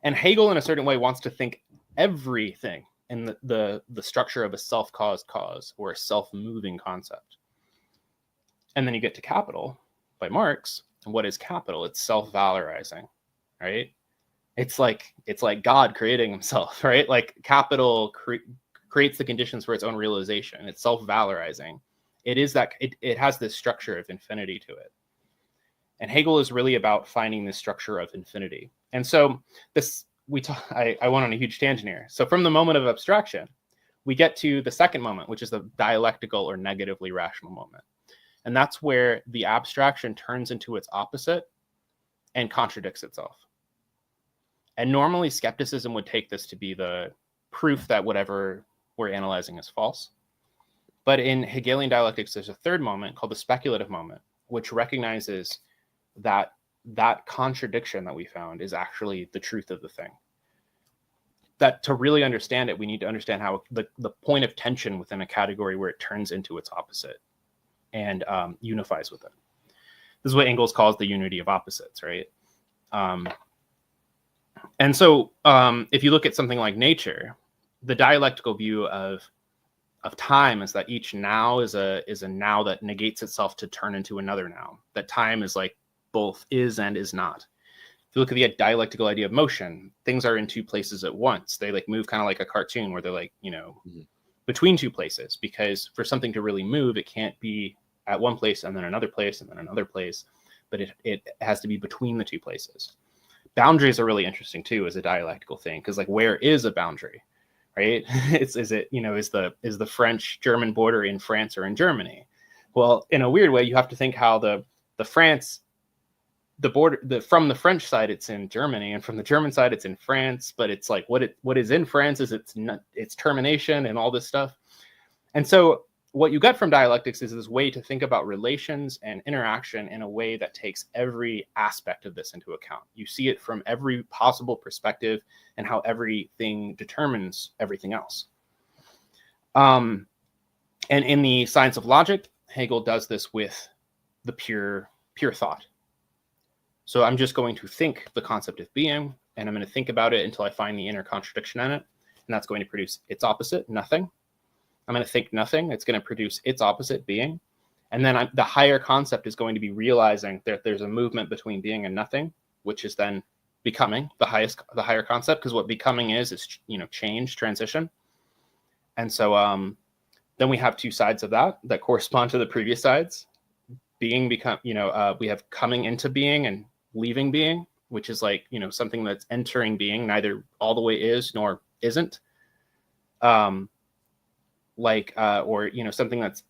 And Hegel, in a certain way, wants to think everything in the structure of a self-caused cause or a self-moving concept. And then you get to Capital by Marx. And what is capital? It's self-valorizing, right? It's like God creating himself, right? Like capital creates the conditions for its own realization. It's self-valorizing. It is that it has this structure of infinity to it. And Hegel is really about finding this structure of infinity. And so I went on a huge tangent here. So from the moment of abstraction, we get to the second moment, which is the dialectical or negatively rational moment. And that's where the abstraction turns into its opposite and contradicts itself. And normally skepticism would take this to be the proof that whatever we're analyzing is false. But in Hegelian dialectics, there's a third moment called the speculative moment, which recognizes that contradiction that we found is actually the truth of the thing. That to really understand it, we need to understand how the point of tension within a category where it turns into its opposite and unifies with it. This is what Engels calls the unity of opposites, right? And so if you look at something like nature, the dialectical view of time is that each now is a now that negates itself to turn into another now. That time is like both is and is not. If you look at the dialectical idea of motion, things are in two places at once. They like move kind of like a cartoon where they're like, between two places, because for something to really move, it can't be at one place and then another place and then another place, but it has to be between the two places. Boundaries are really interesting too as a dialectical thing, because like where is a boundary, right? Is the French-German border in France or in Germany? Well, in a weird way, you have to think how the France from the French side it's in Germany, and from the German side it's in France, but it's like what is in France is its termination and all this stuff. And so what you get from dialectics is this way to think about relations and interaction in a way that takes every aspect of this into account. You see it from every possible perspective and how everything determines everything else. And in the science of logic, Hegel does this with the pure thought. So I'm just going to think the concept of being, and I'm going to think about it until I find the inner contradiction in it, and that's going to produce its opposite, nothing. I'm going to think nothing. It's going to produce its opposite, being. And then the higher concept is going to be realizing that there's a movement between being and nothing, which is then becoming the higher concept, because what becoming is change, transition. And so then we have two sides of that correspond to the previous sides. Being we have coming into being and leaving being, which is like, something that's entering being, neither all the way is nor isn't. Something that's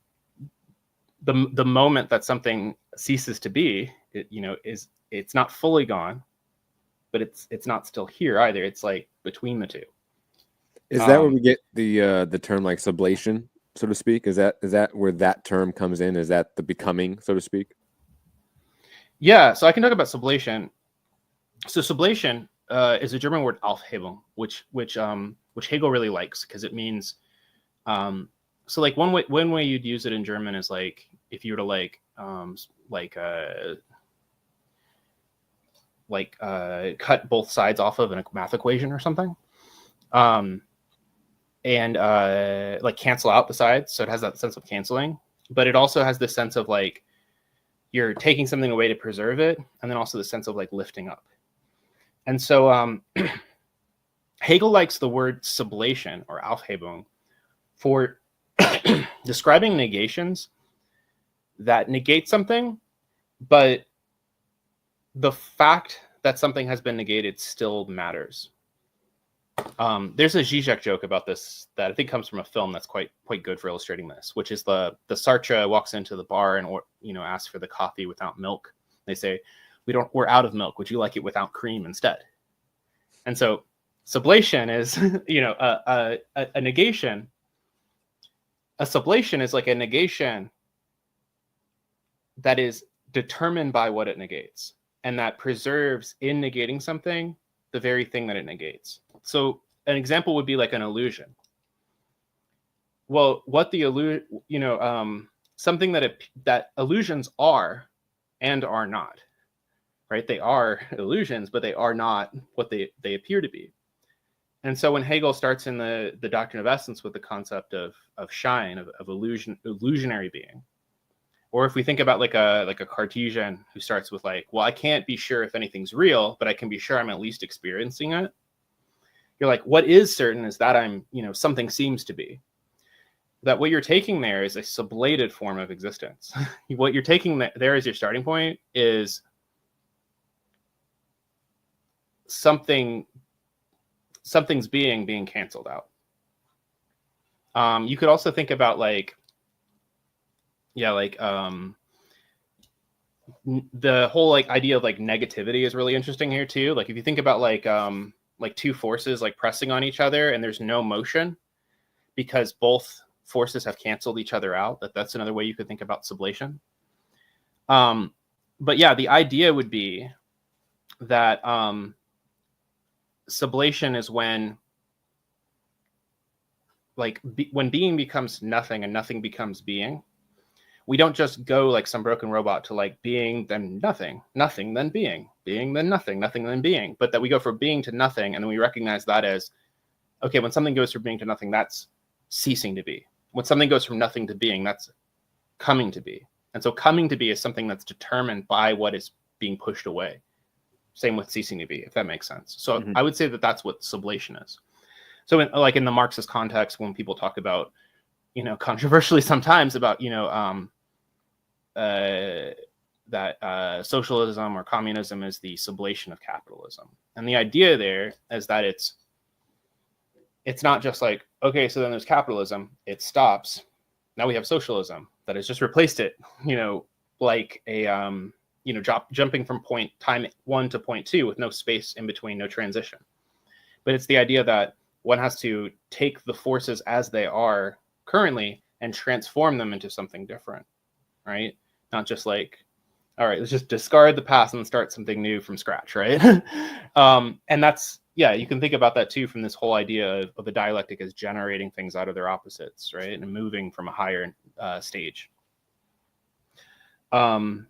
the moment that something ceases to be, it's not fully gone, but it's not still here either. It's like between the two. Is that where we get the term like sublation, so to speak? Is that where that term comes in? Is that the becoming, so to speak? Yeah, so I can talk about sublation. So sublation is a German word Aufhebung, which Hegel really likes, because it means so like one way you'd use it in German is like if you were to cut both sides off of a math equation or something, and like cancel out the sides. So it has that sense of canceling, but it also has this sense of like you're taking something away to preserve it, and then also the sense of like lifting up. And so Hegel likes the word sublation or Aufhebung for describing negations that negate something, but the fact that something has been negated still matters. There's a Zizek joke about this that I think comes from a film that's quite good for illustrating this, which is the Sartre walks into the bar and asks for the coffee without milk. They say, we're out of milk. Would you like it without cream instead? And so sublation is a negation. A sublation is like a negation that is determined by what it negates, and that preserves in negating something the very thing that it negates. So an example would be like an illusion. Well, what the something that illusions are and are not, right? They are illusions, but they are not what they appear to be. And so when Hegel starts in the Doctrine of Essence with the concept of shine, of illusionary being, or if we think about like a Cartesian who starts with like, well, I can't be sure if anything's real, but I can be sure I'm at least experiencing it. You're like, what is certain is that I'm, something seems to be. That what you're taking there is a sublated form of existence. What you're taking there as your starting point is something's being canceled out. You could also think about the whole idea of negativity is really interesting here too. Like if you think about two forces pressing on each other and there's no motion because both forces have canceled each other out, that's another way you could think about sublation. But yeah, the idea would be that sublation is when when being becomes nothing and nothing becomes being. We don't just go like some broken robot to being then nothing, nothing then being then nothing, nothing then being, but that we go from being to nothing, and then we recognize that as, okay, when something goes from being to nothing, that's ceasing to be. When something goes from nothing to being, that's coming to be. And so coming to be is something that's determined by what is being pushed away. Same with ceasing to be, if that makes sense. So I would say that that's what sublation is. So in the Marxist context, when people talk about, controversially sometimes about, that socialism or communism is the sublation of capitalism. And the idea there is that it's not just like, okay, so then there's capitalism, it stops. Now we have socialism that has just replaced it, like a jumping from time 1 to point 2 with no space in between, no transition. But it's the idea that one has to take the forces as they are currently and transform them into something different, right? Not just like, all right, let's just discard the past and start something new from scratch, right? And that's, yeah, you can think about that too from this whole idea of the dialectic as generating things out of their opposites, right? And moving from a higher stage. And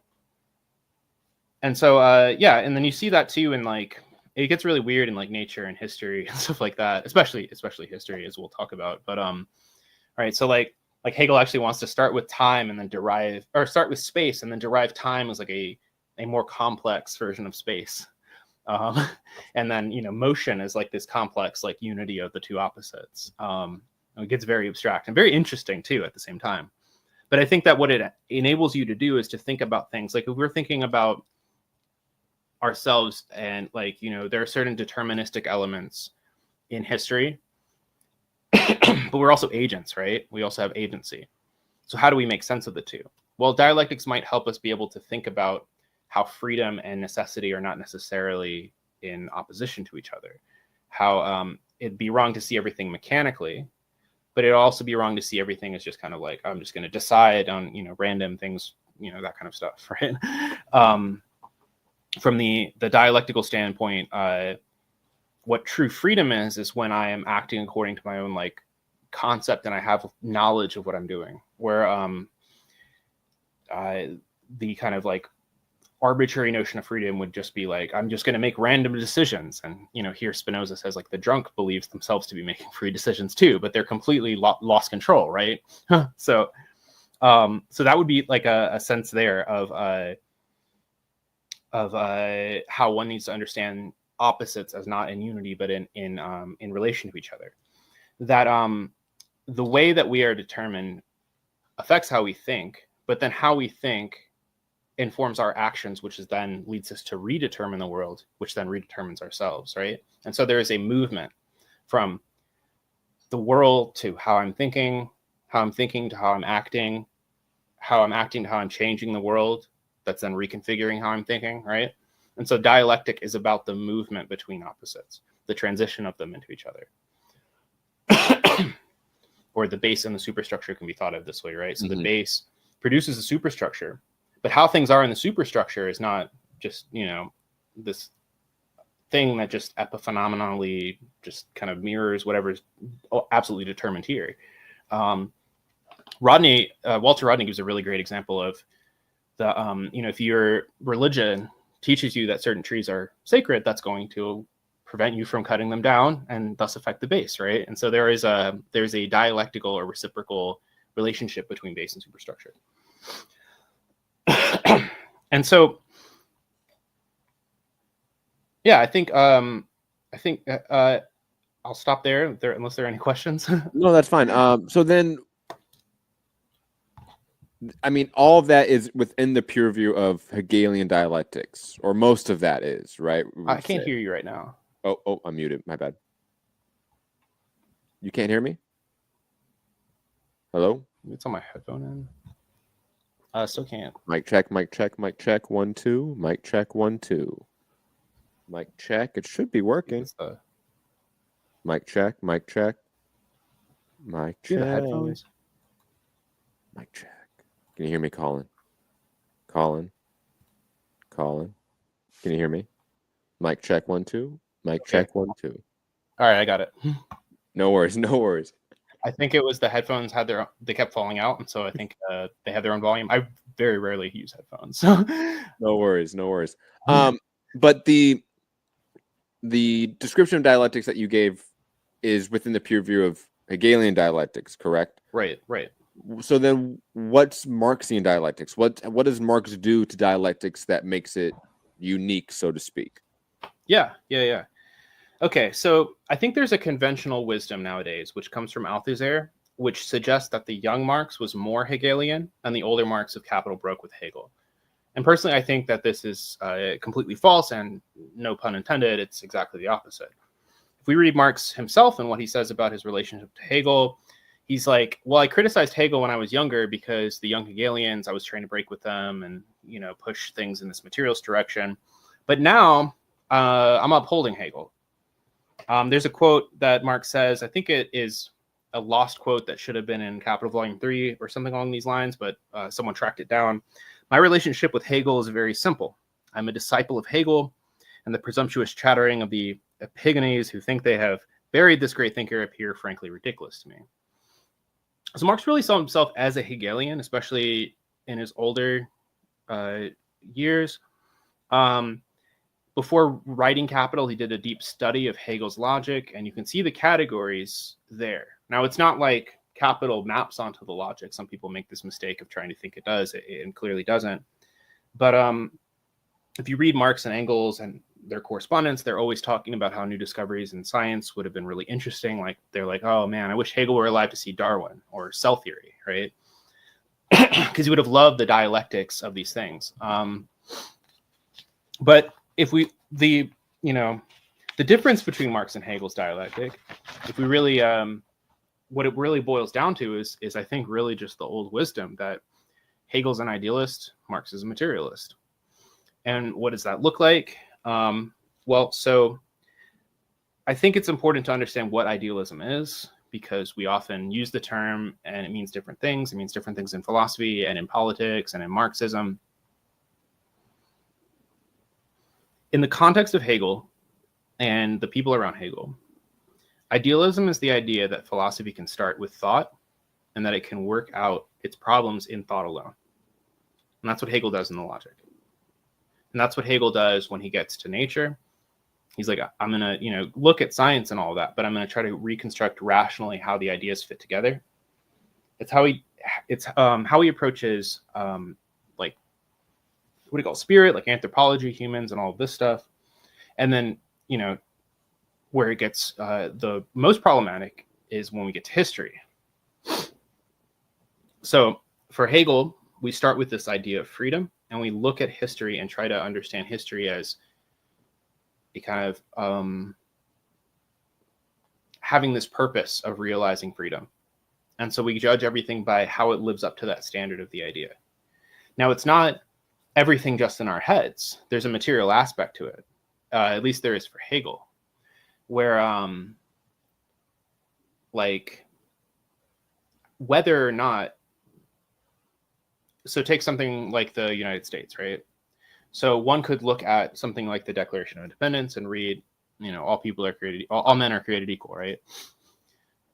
so, yeah, and then you see that too in like, it gets really weird in like nature and history and stuff like that, especially history, as we'll talk about. But right, so like Hegel actually wants to start with time and then start with space and then derive time as like a more complex version of space. And then, motion is like this complex like unity of the two opposites. It gets very abstract and very interesting too at the same time. But I think that what it enables you to do is to think about things like if we're thinking about ourselves and like, there are certain deterministic elements in history, but we're also agents, right? We also have agency. So how do we make sense of the two? Well, dialectics might help us be able to think about how freedom and necessity are not necessarily in opposition to each other. How it'd be wrong to see everything mechanically, but it'd also be wrong to see everything as just kind of like, I'm just going to decide on, random things, that kind of stuff, right? From the dialectical standpoint, what true freedom is when I am acting according to my own like concept and I have knowledge of what I'm doing. Where the kind of like arbitrary notion of freedom would just be like, I'm just going to make random decisions. And, here Spinoza says like the drunk believes themselves to be making free decisions too, but they're completely lost control, right? So that would be like a sense there of how one needs to understand opposites as not in unity, but in relation to each other. That the way that we are determined affects how we think, but then how we think informs our actions, which is then leads us to redetermine the world, which then redetermines ourselves, right? And so there is a movement from the world to how I'm thinking to how I'm acting to how I'm changing the world. That's then reconfiguring how I'm thinking, right? And so dialectic is about the movement between opposites, the transition of them into each other. Or the base and the superstructure can be thought of this way, right? So the base produces a superstructure, but how things are in the superstructure is not just, this thing that just epiphenomenally just kind of mirrors whatever is absolutely determined here. Walter Rodney gives a really great example of the, if your religion teaches you that certain trees are sacred, that's going to prevent you from cutting them down and thus affect the base, right? And so there's a dialectical or reciprocal relationship between base and superstructure. And so, yeah, I think I'll stop there unless there are any questions. No, that's fine. So then, I mean, all of that is within the purview of Hegelian dialectics, or most of that is, right? I can't hear you right now. Oh, I'm muted. My bad. You can't hear me? Hello? It's on my headphone end. Still can't. Mic check, mic check, mic check. 1 2. Mic check 1 2. Mic check. It should be working. Mic check, mic check. Mic check. The headphones. Mic check. Can you hear me, Colin? Colin? Can you hear me? Mic check 1 2. Mic check 1 2. All right, I got it. No worries. I think it was the headphones they kept falling out, and so I think they had their own volume. I very rarely use headphones. No worries. But the description of dialectics that you gave is within the purview of Hegelian dialectics, correct? Right. So then what's Marxian dialectics? What does Marx do to dialectics that makes it unique, so to speak? Yeah. Okay, so I think there's a conventional wisdom nowadays, which comes from Althusser, which suggests that the young Marx was more Hegelian and the older Marx of Capital broke with Hegel. And personally, I think that this is completely false, and no pun intended, it's exactly the opposite. If we read Marx himself and what he says about his relationship to Hegel, he's like, well, I criticized Hegel when I was younger because the young Hegelians, I was trying to break with them and, you know, push things in this materialist direction. But now I'm upholding Hegel. There's a quote that Marx says, I think it is a lost quote that should have been in Capital Volume 3 or something along these lines, but someone tracked it down. My relationship with Hegel is very simple. I'm a disciple of Hegel, and the presumptuous chattering of the epigones who think they have buried this great thinker appear frankly ridiculous to me. So Marx really saw himself as a Hegelian, especially in his older years. Before writing Capital, he did a deep study of Hegel's logic, and you can see the categories there. Now, it's not like Capital maps onto the logic. Some people make this mistake of trying to think it does. It clearly doesn't. But if you read Marx and Engels and their correspondence, they're always talking about how new discoveries in science would have been really interesting. Like, they're like, oh man, I wish Hegel were alive to see Darwin or cell theory, right? Because he would have loved the dialectics of these things. But if we, the difference between Marx and Hegel's dialectic, if we really, what it really boils down to is I think really just the old wisdom that Hegel's an idealist, Marx is a materialist. And what does that look like? Well, so I think it's important to understand what idealism is, because we often use the term and it means different things. It means different things in philosophy and in politics and in Marxism. In the context of Hegel and the people around Hegel, idealism is the idea that philosophy can start with thought and that it can work out its problems in thought alone. And that's what Hegel does in the Logic. And that's what Hegel does when he gets to nature. He's like, I'm going to, look at science and all that, but I'm going to try to reconstruct rationally how the ideas fit together. It's how he approaches like, what do you call spirit, like anthropology, humans, and all of this stuff. And then, where it gets the most problematic is when we get to history. So for Hegel, we start with this idea of freedom, and we look at history and try to understand history as a kind of having this purpose of realizing freedom. And so we judge everything by how it lives up to that standard of the idea. Now, it's not everything just in our heads. There's a material aspect to it. At least there is for Hegel, where like whether or not, so take something like the United States, right? So one could look at something like the Declaration of Independence and read, all people are created, all men are created equal, right?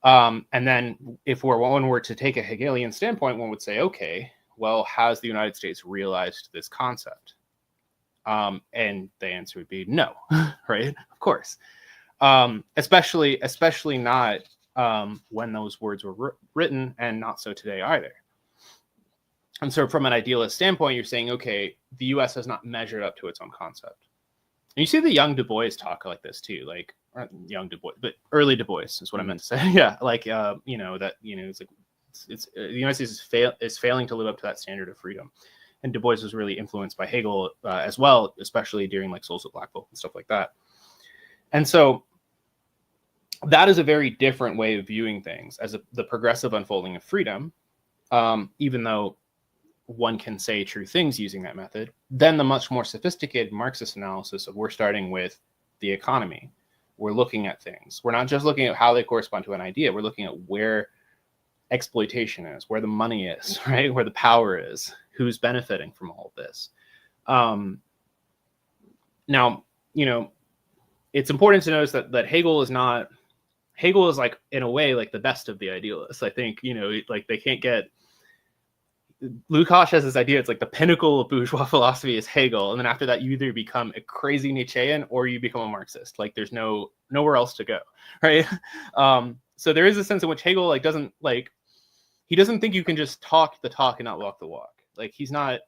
And then if one were to take a Hegelian standpoint, one would say, okay, well, has the United States realized this concept? And the answer would be no, right? Of course. Especially not when those words were written, and not so today either. And so from an idealist standpoint, you're saying, okay, the US has not measured up to its own concept. And you see the young Du Bois talk like this too, like young Du Bois, but early Du Bois is what I meant to say. Yeah, like, it's like, it's the United States is failing to live up to that standard of freedom. And Du Bois was really influenced by Hegel as well, especially during like Souls of Black Bolt and stuff like that. And so that is a very different way of viewing things as the progressive unfolding of freedom, even though one can say true things using that method, then the much more sophisticated Marxist analysis of we're starting with the economy. We're looking at things. We're not just looking at how they correspond to an idea. We're looking at where exploitation is, where the money is, right? Where the power is, who's benefiting from all of this. Now, it's important to notice that Hegel is like, in a way, like the best of the idealists. I think, like they can't get, Lukács has this idea, it's like the pinnacle of bourgeois philosophy is Hegel. And then after that, you either become a crazy Nietzschean or you become a Marxist. Like there's nowhere else to go, right? So there is a sense in which Hegel he doesn't think you can just talk the talk and not walk the walk. Like he's not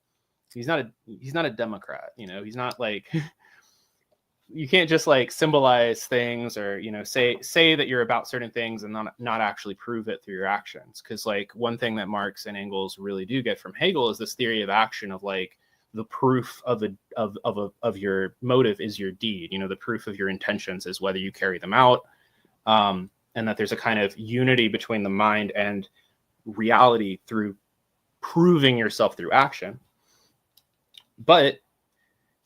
a Democrat, he's not like, you can't just like symbolize things or, say that you're about certain things and not actually prove it through your actions. Cause like one thing that Marx and Engels really do get from Hegel is this theory of action of like the proof of your motive is your deed. The proof of your intentions is whether you carry them out. And and that there's a kind of unity between the mind and reality through proving yourself through action. But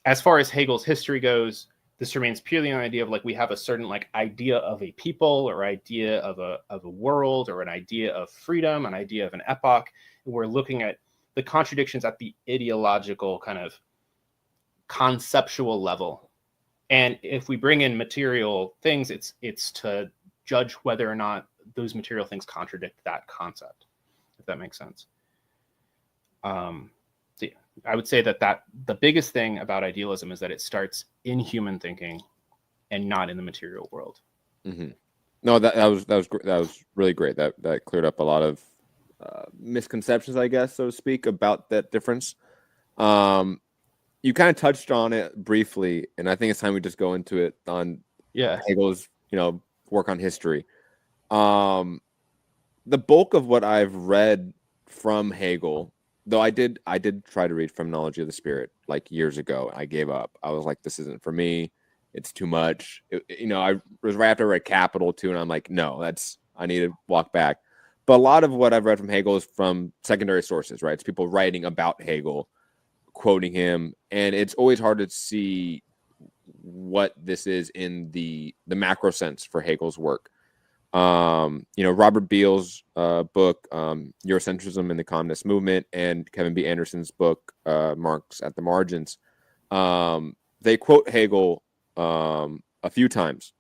as far as Hegel's history goes, this remains purely an idea of like, we have a certain like idea of a people or idea of a world or an idea of freedom, an idea of an epoch. And we're looking at the contradictions at the ideological kind of conceptual level. And if we bring in material things, it's to judge whether or not those material things contradict that concept, if that makes sense. So yeah, I would say that the biggest thing about idealism is that it starts in human thinking and not in the material world. Mm-hmm. No, that was really great. That cleared up a lot of misconceptions, I guess, so to speak, about that difference. You kind of touched on it briefly, and I think it's time we just go into it on Hegel's, work on history. The bulk of what I've read from Hegel, though I did try to read Phenomenology of the Spirit like years ago. I gave up. I was like, this isn't for me. It's too much. I was right after I read Capital too, and I'm like, no, I need to walk back. But a lot of what I've read from Hegel is from secondary sources, right? It's people writing about Hegel, quoting him, and it's always hard to see what this is in the macro sense for Hegel's work. Robert Beale's book, Eurocentrism and the Communist Movement, and Kevin B. Anderson's book, Marx at the Margins, they quote Hegel a few times,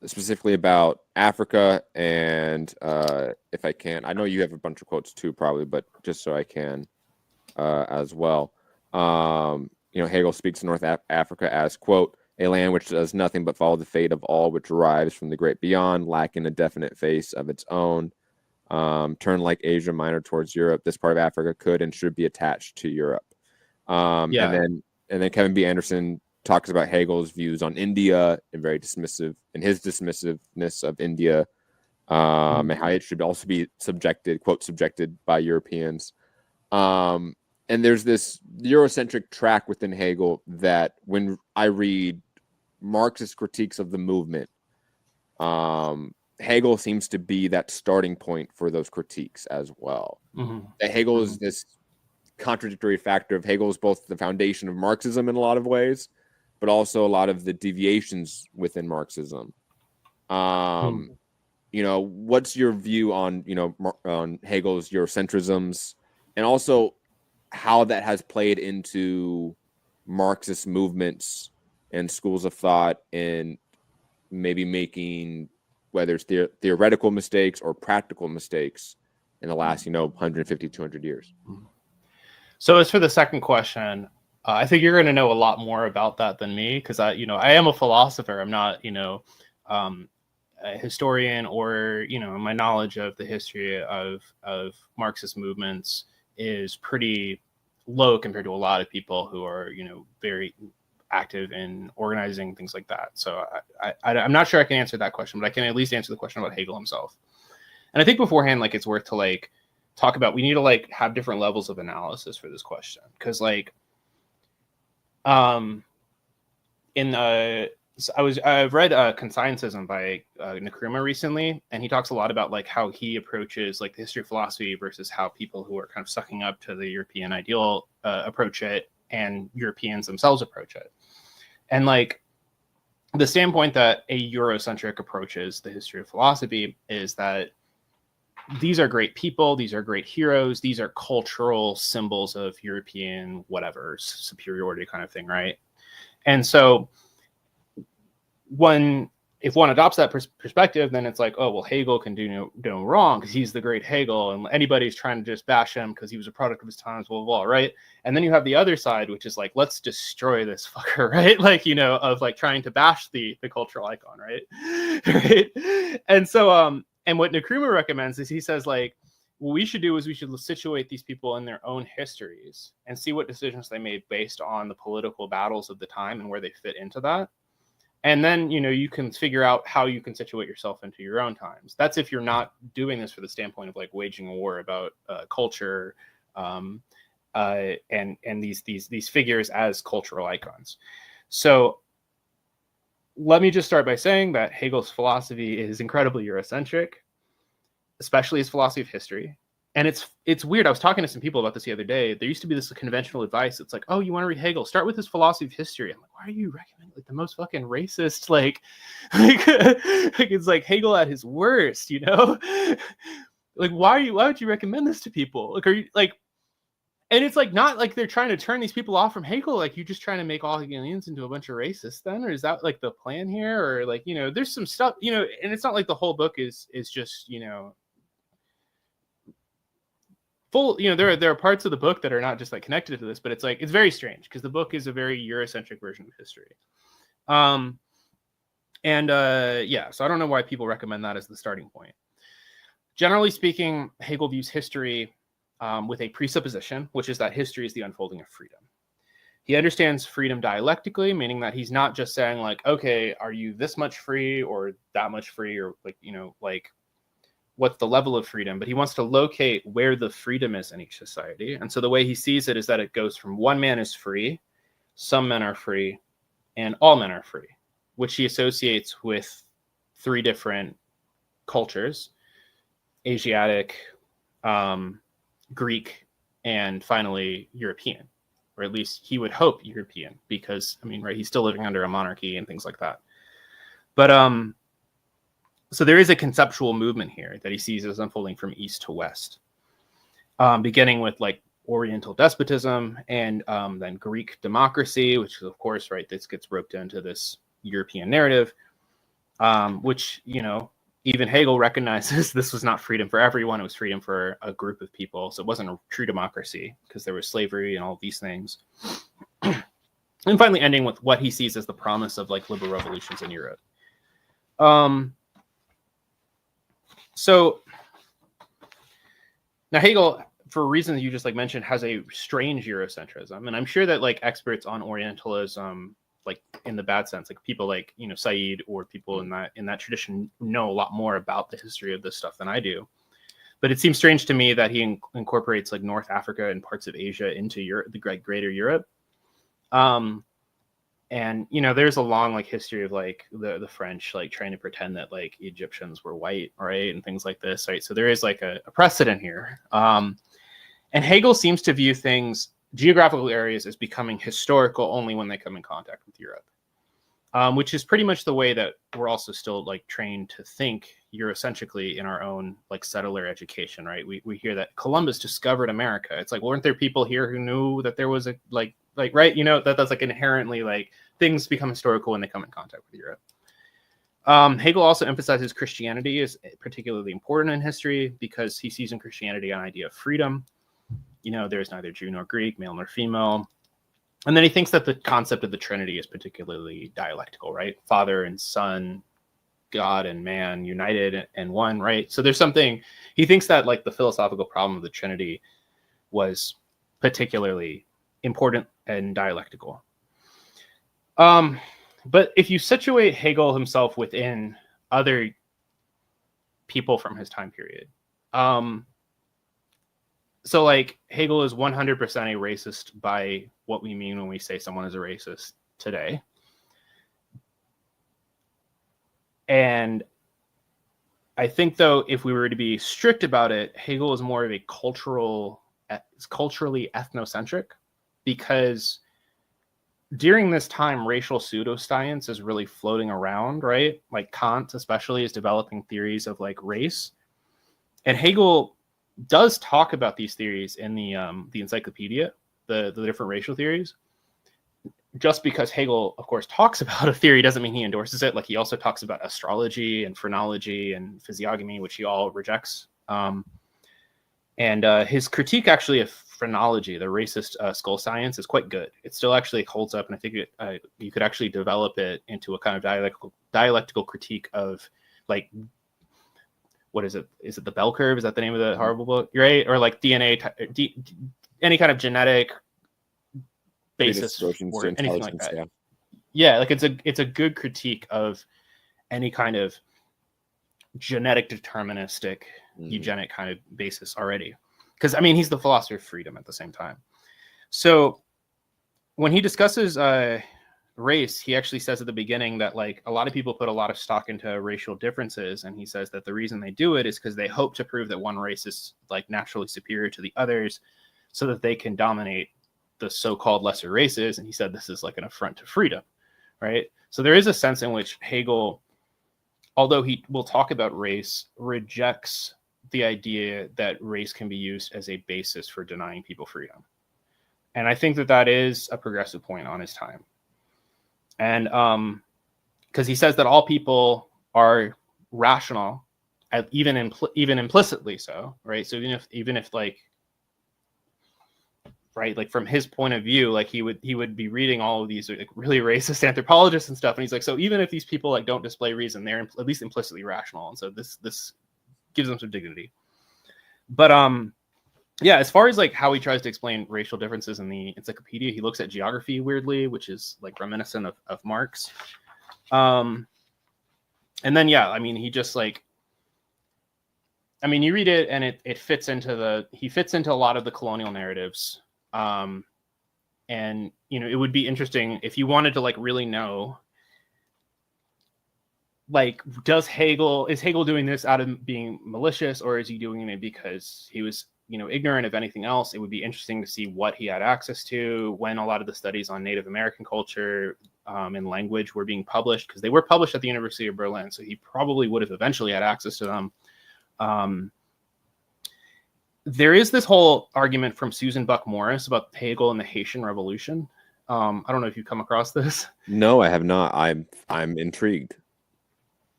specifically about Africa, and if I can, I know you have a bunch of quotes too, probably, but just so I can as well. Hegel speaks of North Africa as, quote, a land which does nothing but follow the fate of all which arrives from the great beyond, lacking a definite face of its own. Turn like Asia Minor towards Europe. This part of Africa could and should be attached to Europe. And then Kevin B. Anderson talks about Hegel's views on India and very dismissive, and his dismissiveness of India, and how it should also be subjected by Europeans. And there's this Eurocentric track within Hegel that when I read Marxist critiques of the movement, Hegel seems to be that starting point for those critiques as well. Mm-hmm. That Hegel is this contradictory factor of Hegel is both the foundation of Marxism in a lot of ways, but also a lot of the deviations within Marxism. What's your view on Hegel's Eurocentrisms, and also how that has played into Marxist movements and schools of thought, and maybe making, whether it's theoretical mistakes or practical mistakes in the last, 150, 200 years? So as for the second question, I think you're going to know a lot more about that than me, because I am a philosopher. I'm not, a historian, or, my knowledge of the history of Marxist movements is pretty low compared to a lot of people who are, very active in organizing, things like that. So I'm not sure I can answer that question, but I can at least answer the question about Hegel himself. And I think beforehand, it's worth to talk about, we need to have different levels of analysis for this question. Cause I've read Conscientism by Nkrumah recently, and he talks a lot about how he approaches the history of philosophy versus how people who are kind of sucking up to the European ideal approach it, and Europeans themselves approach it. And the standpoint that a Eurocentric approaches the history of philosophy is that these are great people, these are great heroes, these are cultural symbols of European whatever superiority kind of thing, right? And so if one adopts that perspective, then it's Hegel can do no wrong because he's the great Hegel, and anybody's trying to just bash him because he was a product of his times, blah, blah, blah, right? And then you have the other side, which is let's destroy this fucker, right? Of trying to bash the cultural icon, right? Right? And so, and what Nkrumah recommends is, he says, what we should do is we should situate these people in their own histories and see what decisions they made based on the political battles of the time and where they fit into that. And then, you can figure out how you can situate yourself into your own times. That's if you're not doing this for the standpoint of waging a war about culture and these figures as cultural icons. So let me just start by saying that Hegel's philosophy is incredibly Eurocentric, especially his philosophy of history. And it's weird. I was talking to some people about this the other day. There used to be this conventional advice. It's like, oh, you want to read Hegel? Start with his philosophy of history. I'm like, why are you recommending like the most fucking racist? Like it's like Hegel at his worst, you know? Like, why would you recommend this to people? Like, are you like? And it's like not like they're trying to turn these people off from Hegel. Like, you're just trying to make all Hegelians into a bunch of racists, then, or is that like the plan here? Or like, you know, there's some stuff, you know, and it's not like the whole book is just, you know, full, you know, there are parts of the book that are not just like connected to this, but it's like it's very strange because the book is a very Eurocentric version of history. Yeah, so I don't know why people recommend that as the starting point. Generally speaking, Hegel views history with a presupposition, which is that history is the unfolding of freedom. He understands freedom dialectically, meaning that he's not just saying like, okay, are you this much free or that much free, or like, you know, like what's the level of freedom, but he wants to locate where the freedom is in each society. And so the way he sees it is that it goes from one man is free, some men are free, and all men are free, which he associates with three different cultures: Asiatic, Greek, and finally European, or at least he would hope European, because I mean, right, he's still living under a monarchy and things like that. But so there is a conceptual movement here that he sees as unfolding from east to west, beginning with like Oriental despotism and then Greek democracy, which is, of course, right, this gets roped into this European narrative, which, you know, even Hegel recognizes this was not freedom for everyone. It was freedom for a group of people. So it wasn't a true democracy because there was slavery and all these things. And finally ending with what he sees as the promise of like liberal revolutions in Europe. So now Hegel, for reasons you just like mentioned, has a strange Eurocentrism. And I'm sure that like experts on Orientalism, like in the bad sense, like people like, you know, Said or people in that tradition know a lot more about the history of this stuff than I do. But it seems strange to me that he incorporates like North Africa and parts of Asia into Europe, the greater Europe. And, you know, there's a long like history of like the French like trying to pretend that like Egyptians were white, right, and things like this, right? So there is like a precedent here. And Hegel seems to view things, geographical areas, as becoming historical only when they come in contact with Europe, which is pretty much the way that we're also still like trained to think Eurocentrically in our own like settler education, right? We hear that Columbus discovered America. It's like, well, weren't there people here who knew that there was a like right, you know, that's like inherently like things become historical when they come in contact with Europe. Hegel also emphasizes Christianity is particularly important in history because he sees in Christianity an idea of freedom. You know, there's neither Jew nor Greek, male nor female. And then he thinks that the concept of the Trinity is particularly dialectical, right? Father and Son, God and man united and one, right? So there's something, he thinks that like the philosophical problem of the Trinity was particularly important and dialectical. But if you situate Hegel himself within other people from his time period, so like Hegel is 100% a racist by what we mean when we say someone is a racist today. And I think, though, if we were to be strict about it, Hegel is more of a culturally ethnocentric, because during this time, racial pseudoscience is really floating around, right? Like Kant especially is developing theories of like race. And Hegel does talk about these theories in the encyclopedia, the different racial theories. Just because Hegel, of course, talks about a theory doesn't mean he endorses it. Like he also talks about astrology and phrenology and physiognomy, which he all rejects. And his critique actually of phrenology, the racist skull science, is quite good. It still actually holds up, and I think you could actually develop it into a kind of dialectical critique of like, what is it? Is it the bell curve? Is that the name of the horrible book? Right? Or like DNA, any kind of genetic basis for anything like that. Yeah, like it's a good critique of any kind of genetic deterministic eugenic kind of basis already. Because I mean, he's the philosopher of freedom at the same time. So when he discusses race, he actually says at the beginning that like a lot of people put a lot of stock into racial differences, and he says that the reason they do it is because they hope to prove that one race is like naturally superior to the others so that they can dominate the so-called lesser races. And he said this is like an affront to freedom, right? So there is a sense in which Hegel, although he will talk about race, rejects the idea that race can be used as a basis for denying people freedom. And I think that that is a progressive point on his time. And because he says that all people are rational, even implicitly so, right? So even if like, right, like from his point of view, like he would be reading all of these like really racist anthropologists and stuff, and he's like, so even if these people like don't display reason, they're at least implicitly rational, and so this gives them some dignity. But yeah, as far as like how he tries to explain racial differences in the encyclopedia, he looks at geography weirdly, which is like reminiscent of Marx. And then yeah, I mean, he just like, I mean, you read it and it fits into he fits into a lot of the colonial narratives. And you know, it would be interesting if you wanted to like really know, like, is Hegel doing this out of being malicious, or is he doing it because he was, you know, ignorant of anything else? It would be interesting to see what he had access to when a lot of the studies on Native American culture and language were being published, because they were published at the University of Berlin, so he probably would have eventually had access to them. There is this whole argument from Susan Buck Morris about Hegel and the Haitian Revolution. I don't know if you've come across this. No, I have not. I'm intrigued.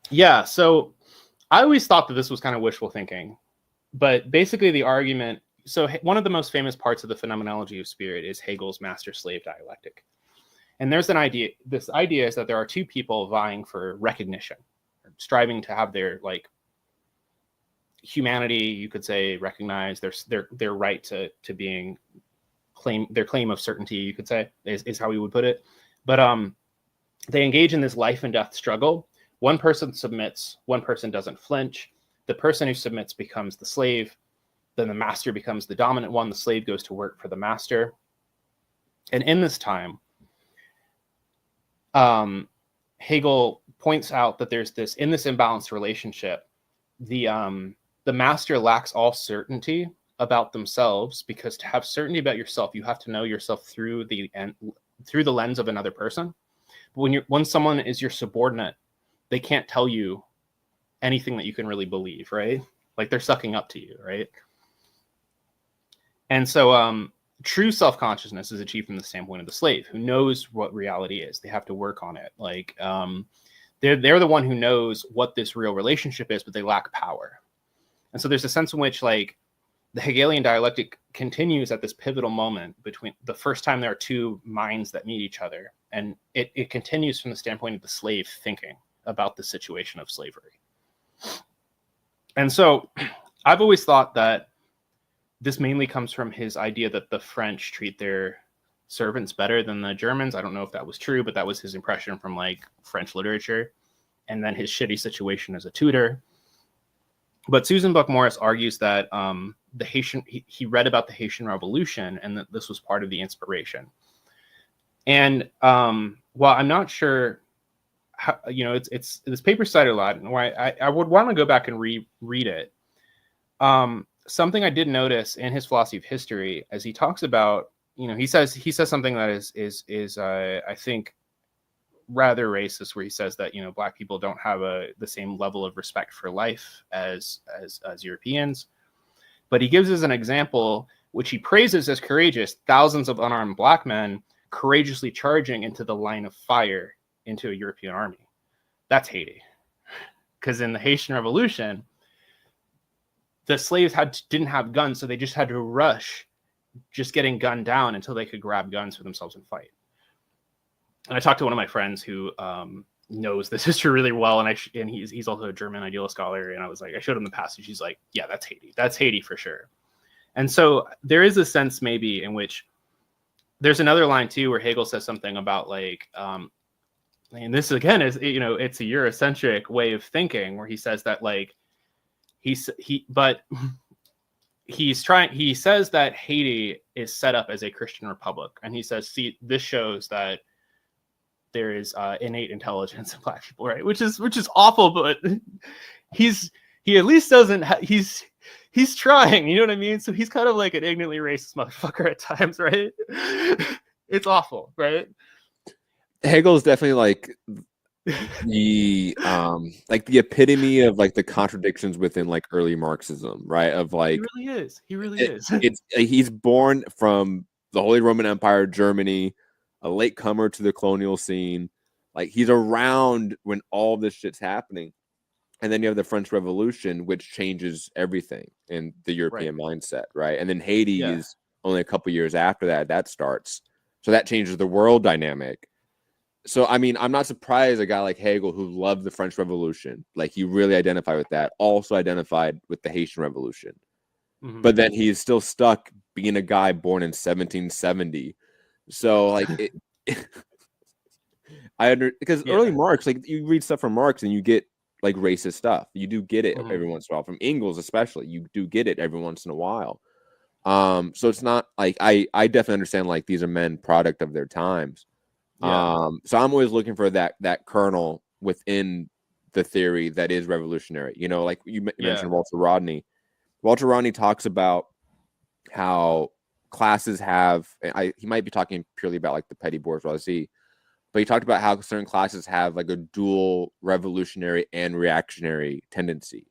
Yeah, so I always thought that this was kind of wishful thinking, but basically the argument, so one of the most famous parts of the phenomenology of spirit is Hegel's master-slave dialectic. And there's an idea, this idea is that there are two people vying for recognition, striving to have their like humanity, you could say, recognized, their right to being their claim of certainty, you could say, is how we would put it. But they engage in this life and death struggle. One person submits, one person doesn't flinch. The person who submits becomes the slave. Then the master becomes the dominant one. The slave goes to work for the master. And in this time, Hegel points out that there's this, in this imbalanced relationship, the master lacks all certainty about themselves, because to have certainty about yourself, you have to know yourself through the lens of another person. But when someone is your subordinate, they can't tell you anything that you can really believe, right? Like they're sucking up to you, right? And so true self-consciousness is achieved from the standpoint of the slave, who knows what reality is. They have to work on it. Like they're the one who knows what this real relationship is, but they lack power. And so there's a sense in which like the Hegelian dialectic continues at this pivotal moment between the first time there are two minds that meet each other. And it continues from the standpoint of the slave thinking about the situation of slavery. And so I've always thought that this mainly comes from his idea that the French treat their servants better than the Germans. I don't know if that was true, but that was his impression from like French literature, and then his shitty situation as a tutor. But Susan Buck Morris argues that the Haitian, he read about the Haitian Revolution and that this was part of the inspiration. And while I'm not sure how, you know, it's this paper cited a lot, and why I would want to go back and reread it. Something I did notice in his philosophy of history, as he talks about, you know, he says something that is I think rather racist, where he says that, you know, Black people don't have the same level of respect for life as Europeans. But he gives us an example, which he praises as courageous: thousands of unarmed Black men courageously charging into the line of fire into a European army. That's Haiti. Because in the Haitian Revolution, the slaves didn't have guns, so they just had to rush, just getting gunned down until they could grab guns for themselves and fight. And I talked to one of my friends who knows this history really well, and he's also a German idealist scholar, and I was like, I showed him the passage. He's like, yeah, that's Haiti. That's Haiti for sure. And so there is a sense maybe in which there's another line too where Hegel says something about like, and this again is, you know, it's a Eurocentric way of thinking, where he says that like he says that Haiti is set up as a Christian republic, and he says, see, this shows that there is innate intelligence in Black people, right? Which is awful, but he at least doesn't. He's trying, you know what I mean? So he's kind of like an ignorantly racist motherfucker at times, right? It's awful, right? Hegel is definitely like the epitome of like the contradictions within like early Marxism, right? Of like He really is. He really is. It's he's born from the Holy Roman Empire, Germany, a late comer to the colonial scene. Like he's around when all this shit's happening. And then you have the French Revolution, which changes everything in the European mindset, right? And then Haiti is only a couple years after that starts. So that changes the world dynamic. So, I mean, I'm not surprised a guy like Hegel, who loved the French Revolution, like he really identified with that, also identified with the Haitian Revolution. Mm-hmm. But then he's still stuck being a guy born in 1770. So, like, because early Marx, like you read stuff from Marx and you get like racist stuff. You do get it every once in a while. From Engels, especially, you do get it every once in a while. So it's not like I definitely understand like these are men product of their times. So I'm always looking for that kernel within the theory that is revolutionary. You know, like you mentioned Walter Rodney. Walter Rodney talks about how classes have. He might be talking purely about like the petty bourgeoisie, but he talked about how certain classes have like a dual revolutionary and reactionary tendency.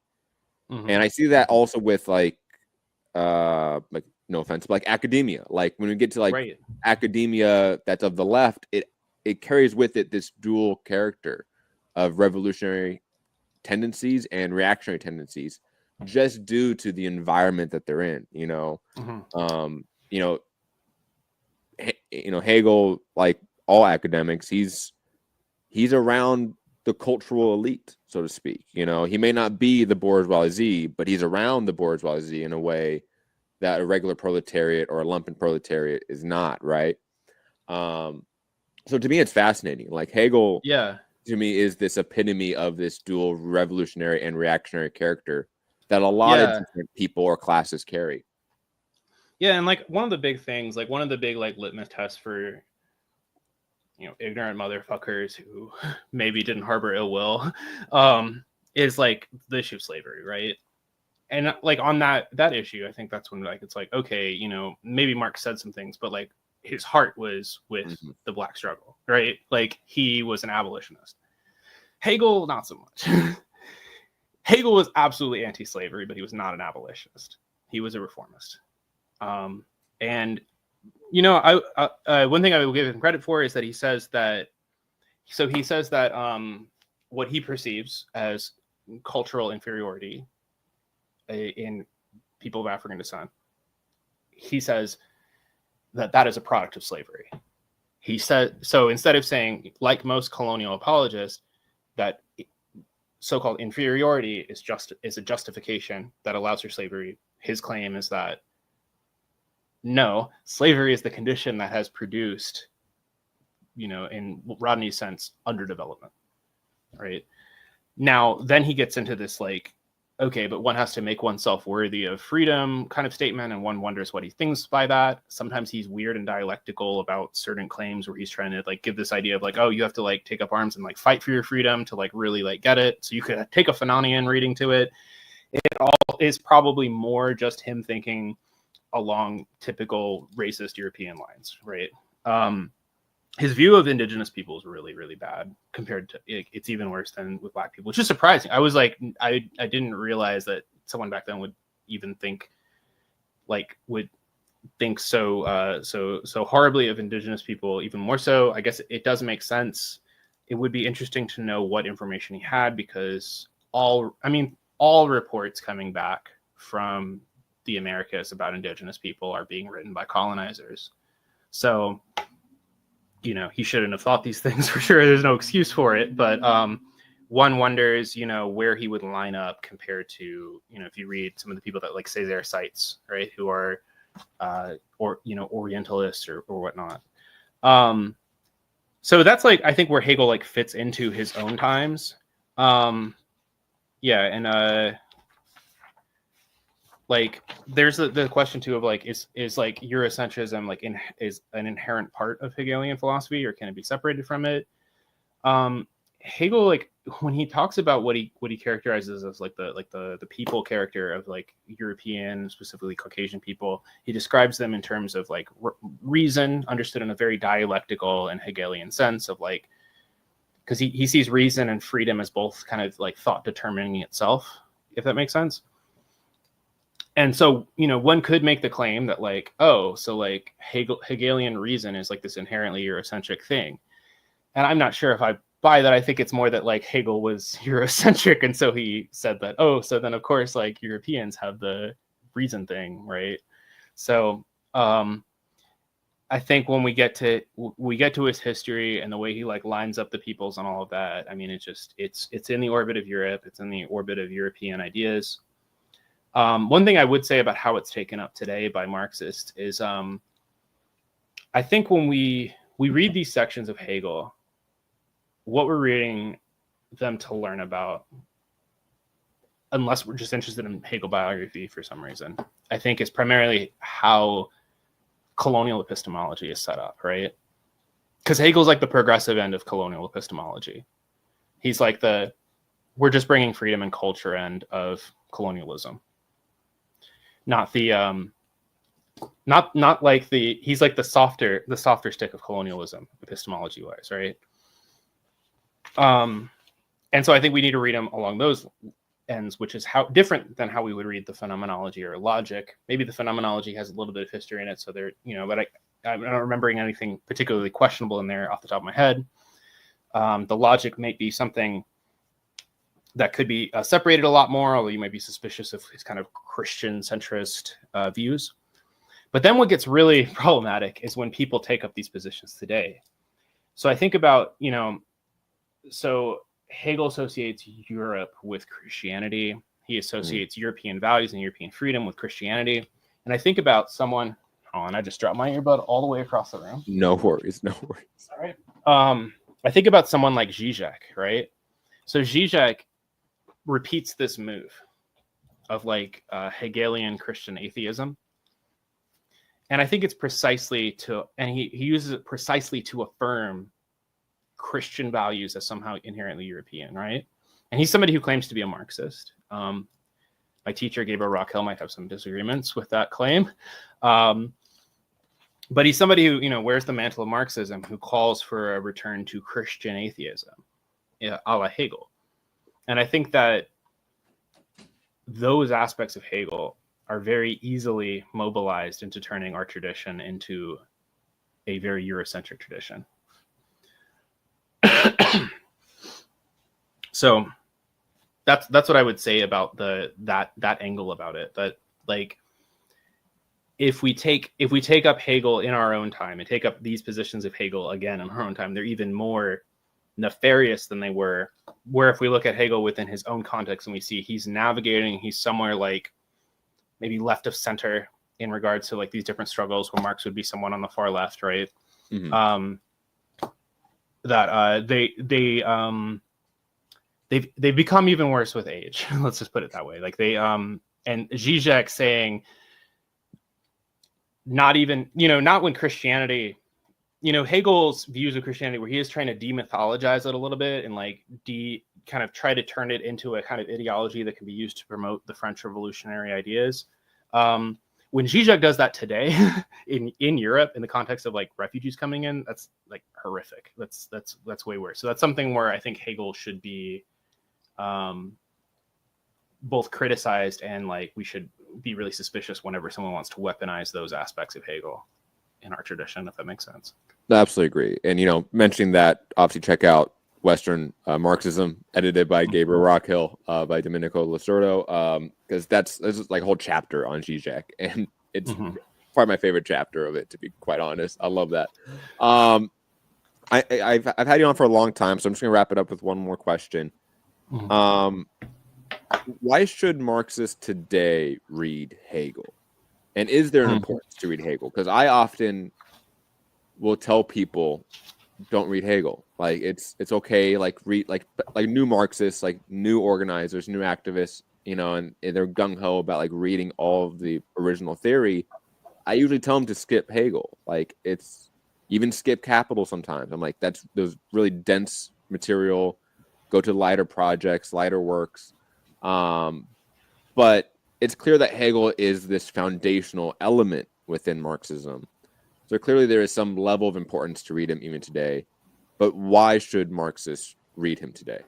Mm-hmm. And I see that also with like no offense, but like academia. Like when we get to like academia that's of the left, it carries with it this dual character of revolutionary tendencies and reactionary tendencies, just due to the environment that they're in. You know, Hegel, like all academics, he's around the cultural elite, so to speak. You know, he may not be the bourgeoisie, but he's around the bourgeoisie in a way that a regular proletariat or a lumpen proletariat is not, right? So to me, it's fascinating. Like Hegel, to me, is this epitome of this dual revolutionary and reactionary character that a lot of different people or classes carry. Yeah, and like one of the big things, like one of the big like litmus tests for, you know, ignorant motherfuckers who maybe didn't harbor ill will, is like the issue of slavery, right? And like on that issue, I think that's when like it's like, okay, you know, maybe Marx said some things, but like his heart was with the Black struggle, right? Like he was an abolitionist. Hegel, not so much. Hegel was absolutely anti-slavery, but he was not an abolitionist. He was a reformist. And you know, I one thing I will give him credit for is that he says that what he perceives as cultural inferiority in people of African descent, he says that is a product of slavery. He said, so instead of saying, like most colonial apologists, that so-called inferiority is a justification that allows for slavery, his claim is that no, slavery is the condition that has produced, you know, in Rodney's sense, underdevelopment, right? Now, then he gets into this like, okay, but one has to make oneself worthy of freedom kind of statement, and one wonders what he thinks by that. Sometimes he's weird and dialectical about certain claims where he's trying to like give this idea of like, oh, you have to like take up arms and like fight for your freedom to like really like get it. So you could take a Fanonian reading to it. It all is probably more just him thinking along typical racist European lines, right? His view of indigenous people is really, really bad compared to, it's even worse than with Black people, which is surprising. I was like, I didn't realize that someone back then would even think so horribly of indigenous people, even more so. I guess it does make sense. It would be interesting to know what information he had, because all reports coming back from the Americas about indigenous people are being written by colonizers. So, you know, he shouldn't have thought these things for sure. There's no excuse for it. But one wonders, you know, where he would line up compared to, you know, if you read some of the people that like say they're cites, right, who are, or, you know, Orientalists or whatnot. So that's like, I think where Hegel like fits into his own times. Like there's the question too of like, is like Eurocentrism like is an inherent part of Hegelian philosophy, or can it be separated from it? Hegel, like when he talks about what he characterizes as like the people character of like European, specifically Caucasian people, he describes them in terms of like reason, understood in a very dialectical and Hegelian sense of like, because he sees reason and freedom as both kind of like thought determining itself, if that makes sense. And so, you know, one could make the claim that like, oh, so like Hegelian reason is like this inherently Eurocentric thing. And I'm not sure if I buy that. I think it's more that like Hegel was Eurocentric. And so he said that, oh, so then of course, like Europeans have the reason thing, right? So I think when we get to his history and the way he like lines up the peoples and all of that, I mean, it's in the orbit of Europe. It's in the orbit of European ideas. One thing I would say about how it's taken up today by Marxists is I think when we read these sections of Hegel, what we're reading them to learn about, unless we're just interested in Hegel biography for some reason, I think is primarily how colonial epistemology is set up, right? Because Hegel's like the progressive end of colonial epistemology. He's like we're just bringing freedom and culture end of colonialism. Not the not like he's like the softer stick of colonialism epistemology wise, right? And so I think we need to read him along those ends, which is how different than how we would read the phenomenology or logic. Maybe the phenomenology has a little bit of history in it, so there, you know, but I'm not remembering anything particularly questionable in there off the top of my head. The logic might be something that could be separated a lot more, although you might be suspicious of his kind of Christian centrist views. But then what gets really problematic is when people take up these positions today. So I think about, you know, so Hegel associates Europe with Christianity. He associates European values and European freedom with Christianity. And I think about someone, and I just dropped my earbud all the way across the room. No worries. All right. I think about someone like Zizek, right? So Zizek repeats this move of like Hegelian Christian atheism. And I think it's precisely he uses it precisely to affirm Christian values as somehow inherently European, right? And he's somebody who claims to be a Marxist. My teacher, Gabriel Rockhill, might have some disagreements with that claim. But he's somebody who, you know, wears the mantle of Marxism, who calls for a return to Christian atheism, a la Hegel. And I think that those aspects of Hegel are very easily mobilized into turning our tradition into a very Eurocentric tradition. So that's what I would say about that angle about it. That like if we take up Hegel in our own time and take up these positions of Hegel again in our own time, they're even more nefarious than they were. Where if we look at Hegel within his own context and we see he's somewhere like maybe left of center in regards to like these different struggles, where Marx would be someone on the far left, right? Mm-hmm. They've become even worse with age. Let's just put it that way. Like and Zizek saying not when Christianity, you know, Hegel's views of Christianity where he is trying to demythologize it a little bit and like kind of try to turn it into a kind of ideology that can be used to promote the French revolutionary ideas. When Zizek does that today in Europe in the context of like refugees coming in, that's like horrific. That's way worse. So that's something where I think Hegel should be both criticized and like we should be really suspicious whenever someone wants to weaponize those aspects of Hegel in our tradition, if that makes sense. I absolutely agree. And, you know, mentioning that, obviously check out Western Marxism, edited by Gabriel Rockhill, by Domenico Lasordo, because that's like a whole chapter on Zizek, and it's probably my favorite chapter of it, to be quite honest. I love that. I've had you on for a long time, so I'm just going to wrap it up with one more question. Why should Marxists today read Hegel? And is there an importance to read Hegel? Because I often will tell people, don't read Hegel. Like it's okay. Like read like new Marxists, like new organizers, new activists, you know, and they're gung ho about like reading all of the original theory. I usually tell them to skip Hegel. Like it's even skip Capital sometimes. I'm like, that's those really dense material, go to lighter projects, lighter works. But it's clear that Hegel is this foundational element within Marxism. So clearly there is some level of importance to read him even today. But why should Marxists read him today?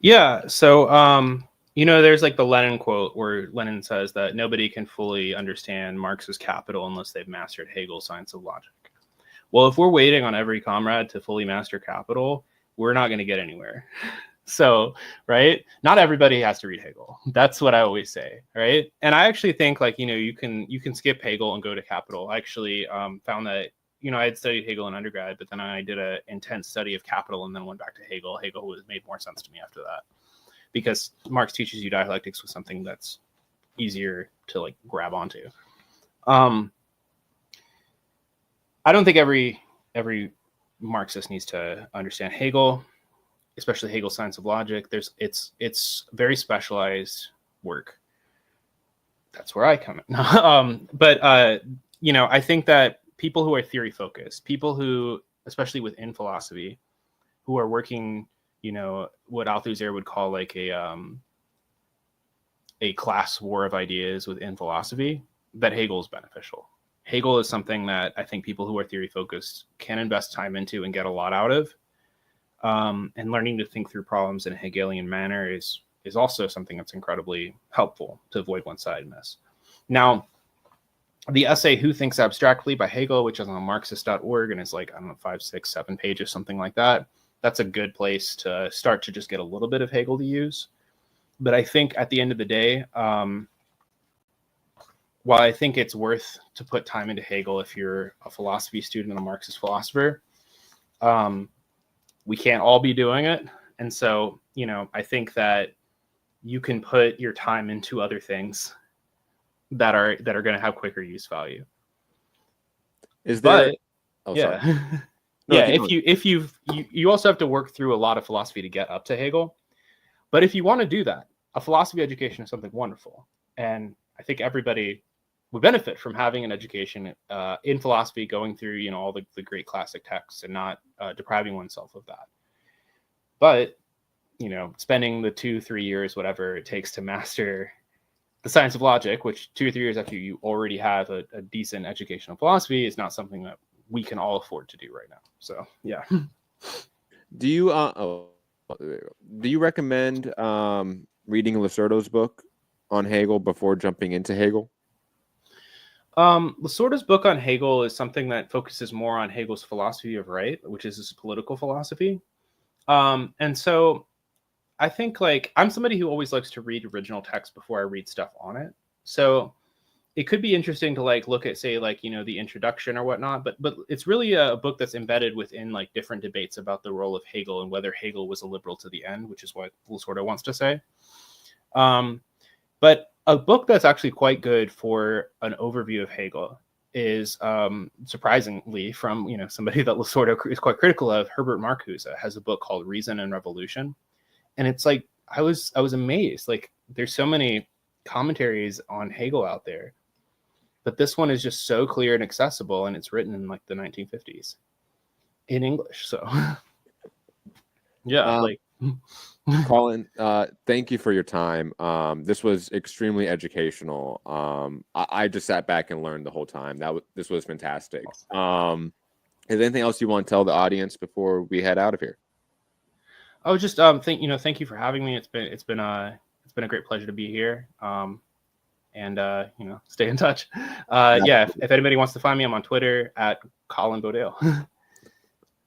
Yeah, so there's like the Lenin quote where Lenin says that nobody can fully understand Marx's Capital unless they've mastered Hegel's Science of Logic. Well, if we're waiting on every comrade to fully master Capital, we're not going to get anywhere. So, right? Not everybody has to read Hegel. That's what I always say, right? And I actually think you can skip Hegel and go to Capital. I actually found that I had studied Hegel in undergrad, but then I did an intense study of Capital and then went back to Hegel. Hegel made more sense to me after that, because Marx teaches you dialectics with something that's easier to like grab onto. I don't think every Marxist needs to understand Hegel, especially Hegel's Science of Logic. It's very specialized work. That's where I come in. I think that people who are theory focused, people who, especially within philosophy, who are working, what Althusser would call like a class war of ideas within philosophy, that Hegel is beneficial. Hegel is something that I think people who are theory focused can invest time into and get a lot out of. And learning to think through problems in a Hegelian manner is also something that's incredibly helpful to avoid one-sidedness. Now, the essay Who Thinks Abstractly by Hegel, which is on Marxist.org and is like, 5, 6, 7 pages, something like that. That's a good place to start to just get a little bit of Hegel to use. But I think at the end of the day, while I think it's worth to put time into Hegel if you're a philosophy student and a Marxist philosopher, we can't all be doing it. And so, I think that you can put your time into other things that are going to have quicker use value. Is there? Yeah. Sorry. Yeah. If you also have to work through a lot of philosophy to get up to Hegel. But if you want to do that, a philosophy education is something wonderful. And I think everybody would benefit from having an education in philosophy, going through, all the great classic texts and not depriving oneself of that. But, spending the 2-3 years, whatever it takes to master the Science of Logic, which 2 or 3 years after you already have a decent education in philosophy, is not something that we can all afford to do right now. So, yeah. Do you recommend reading Lasorda's book on Hegel before jumping into Hegel? Lasorda's book on Hegel is something that focuses more on Hegel's philosophy of right, which is his political philosophy. And so I think I'm somebody who always likes to read original text before I read stuff on it. So it could be interesting to look at, say, the introduction or whatnot, but it's really a book that's embedded within different debates about the role of Hegel and whether Hegel was a liberal to the end, which is what Lasorda wants to say. But a book that's actually quite good for an overview of Hegel is, surprisingly, from somebody that Lasorda is quite critical of, Herbert Marcuse has a book called Reason and Revolution, and it's I was amazed. There's so many commentaries on Hegel out there, but this one is just so clear and accessible, and it's written in the 1950s in English. So yeah. Colin, thank you for your time. This was extremely educational. I just sat back and learned the whole time. This was fantastic. Is there anything else you want to tell the audience before we head out of here? Oh, just thank you for having me. It's been a great pleasure to be here. And stay in touch. If anybody wants to find me, I'm on Twitter at Colin Bodayle.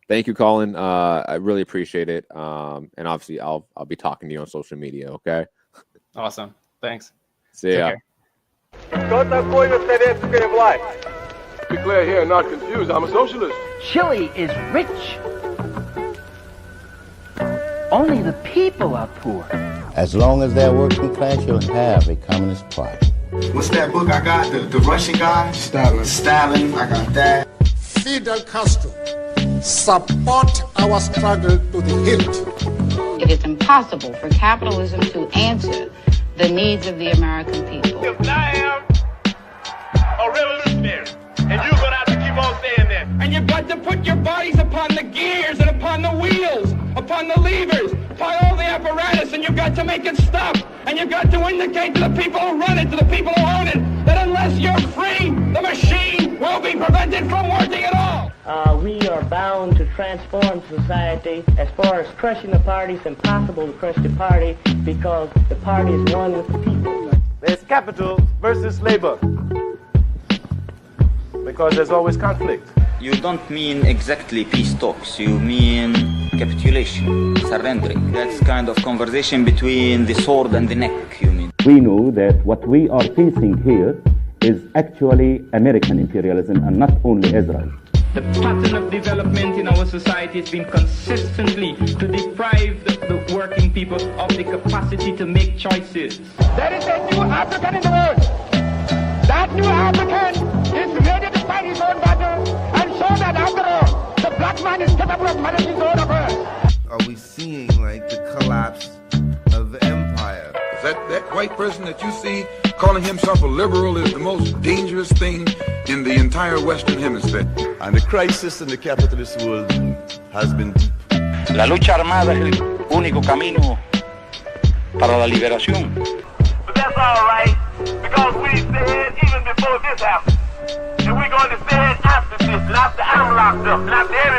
Thank you, Colin. I really appreciate it. And obviously, I'll be talking to you on social media. Okay. Awesome. Thanks. See ya. Be clear here, not confused. I'm a socialist. Chile is rich. Only the people are poor. As long as they're working class, you'll have a communist party. What's that book I got? The Russian guy? Stalin. I got that. Fidel Castro. Support our struggle to the hilt. It is impossible for capitalism to answer the needs of the American people. If I am a revolutionary, and you're going to have to keep on saying that. And you've got to put your bodies upon the gears and upon the wheels. upon the levers, upon all the apparatus, and you've got to make it stop. And you've got to indicate to the people who run it, to the people who own it, that unless you're free, the machine will be prevented from working at all. We are bound to transform society. As far as crushing the party, it's impossible to crush the party because the party is one with the people. There's capital versus labor, because there's always conflict. You don't mean exactly peace talks, you mean capitulation, surrendering. That's kind of conversation between the sword and the neck, you mean. We know that what we are facing here is actually American imperialism and not only Israel. The pattern of development in our society has been consistently to deprive the working people of the capacity to make choices. There is a new African in the world. That new African is ready to fight his own battle and show that after all, the black man is capable of managing his own affairs. Are we seeing like the collapse of empire? That white person that you see calling himself a liberal is the most dangerous thing in the entire Western Hemisphere. And the crisis in the capitalist world has been deep. La lucha armada es el único camino para la liberación. But that's all right, because we said even before this happened, and we're going to say it after this, and after I'm locked up, and after everybody.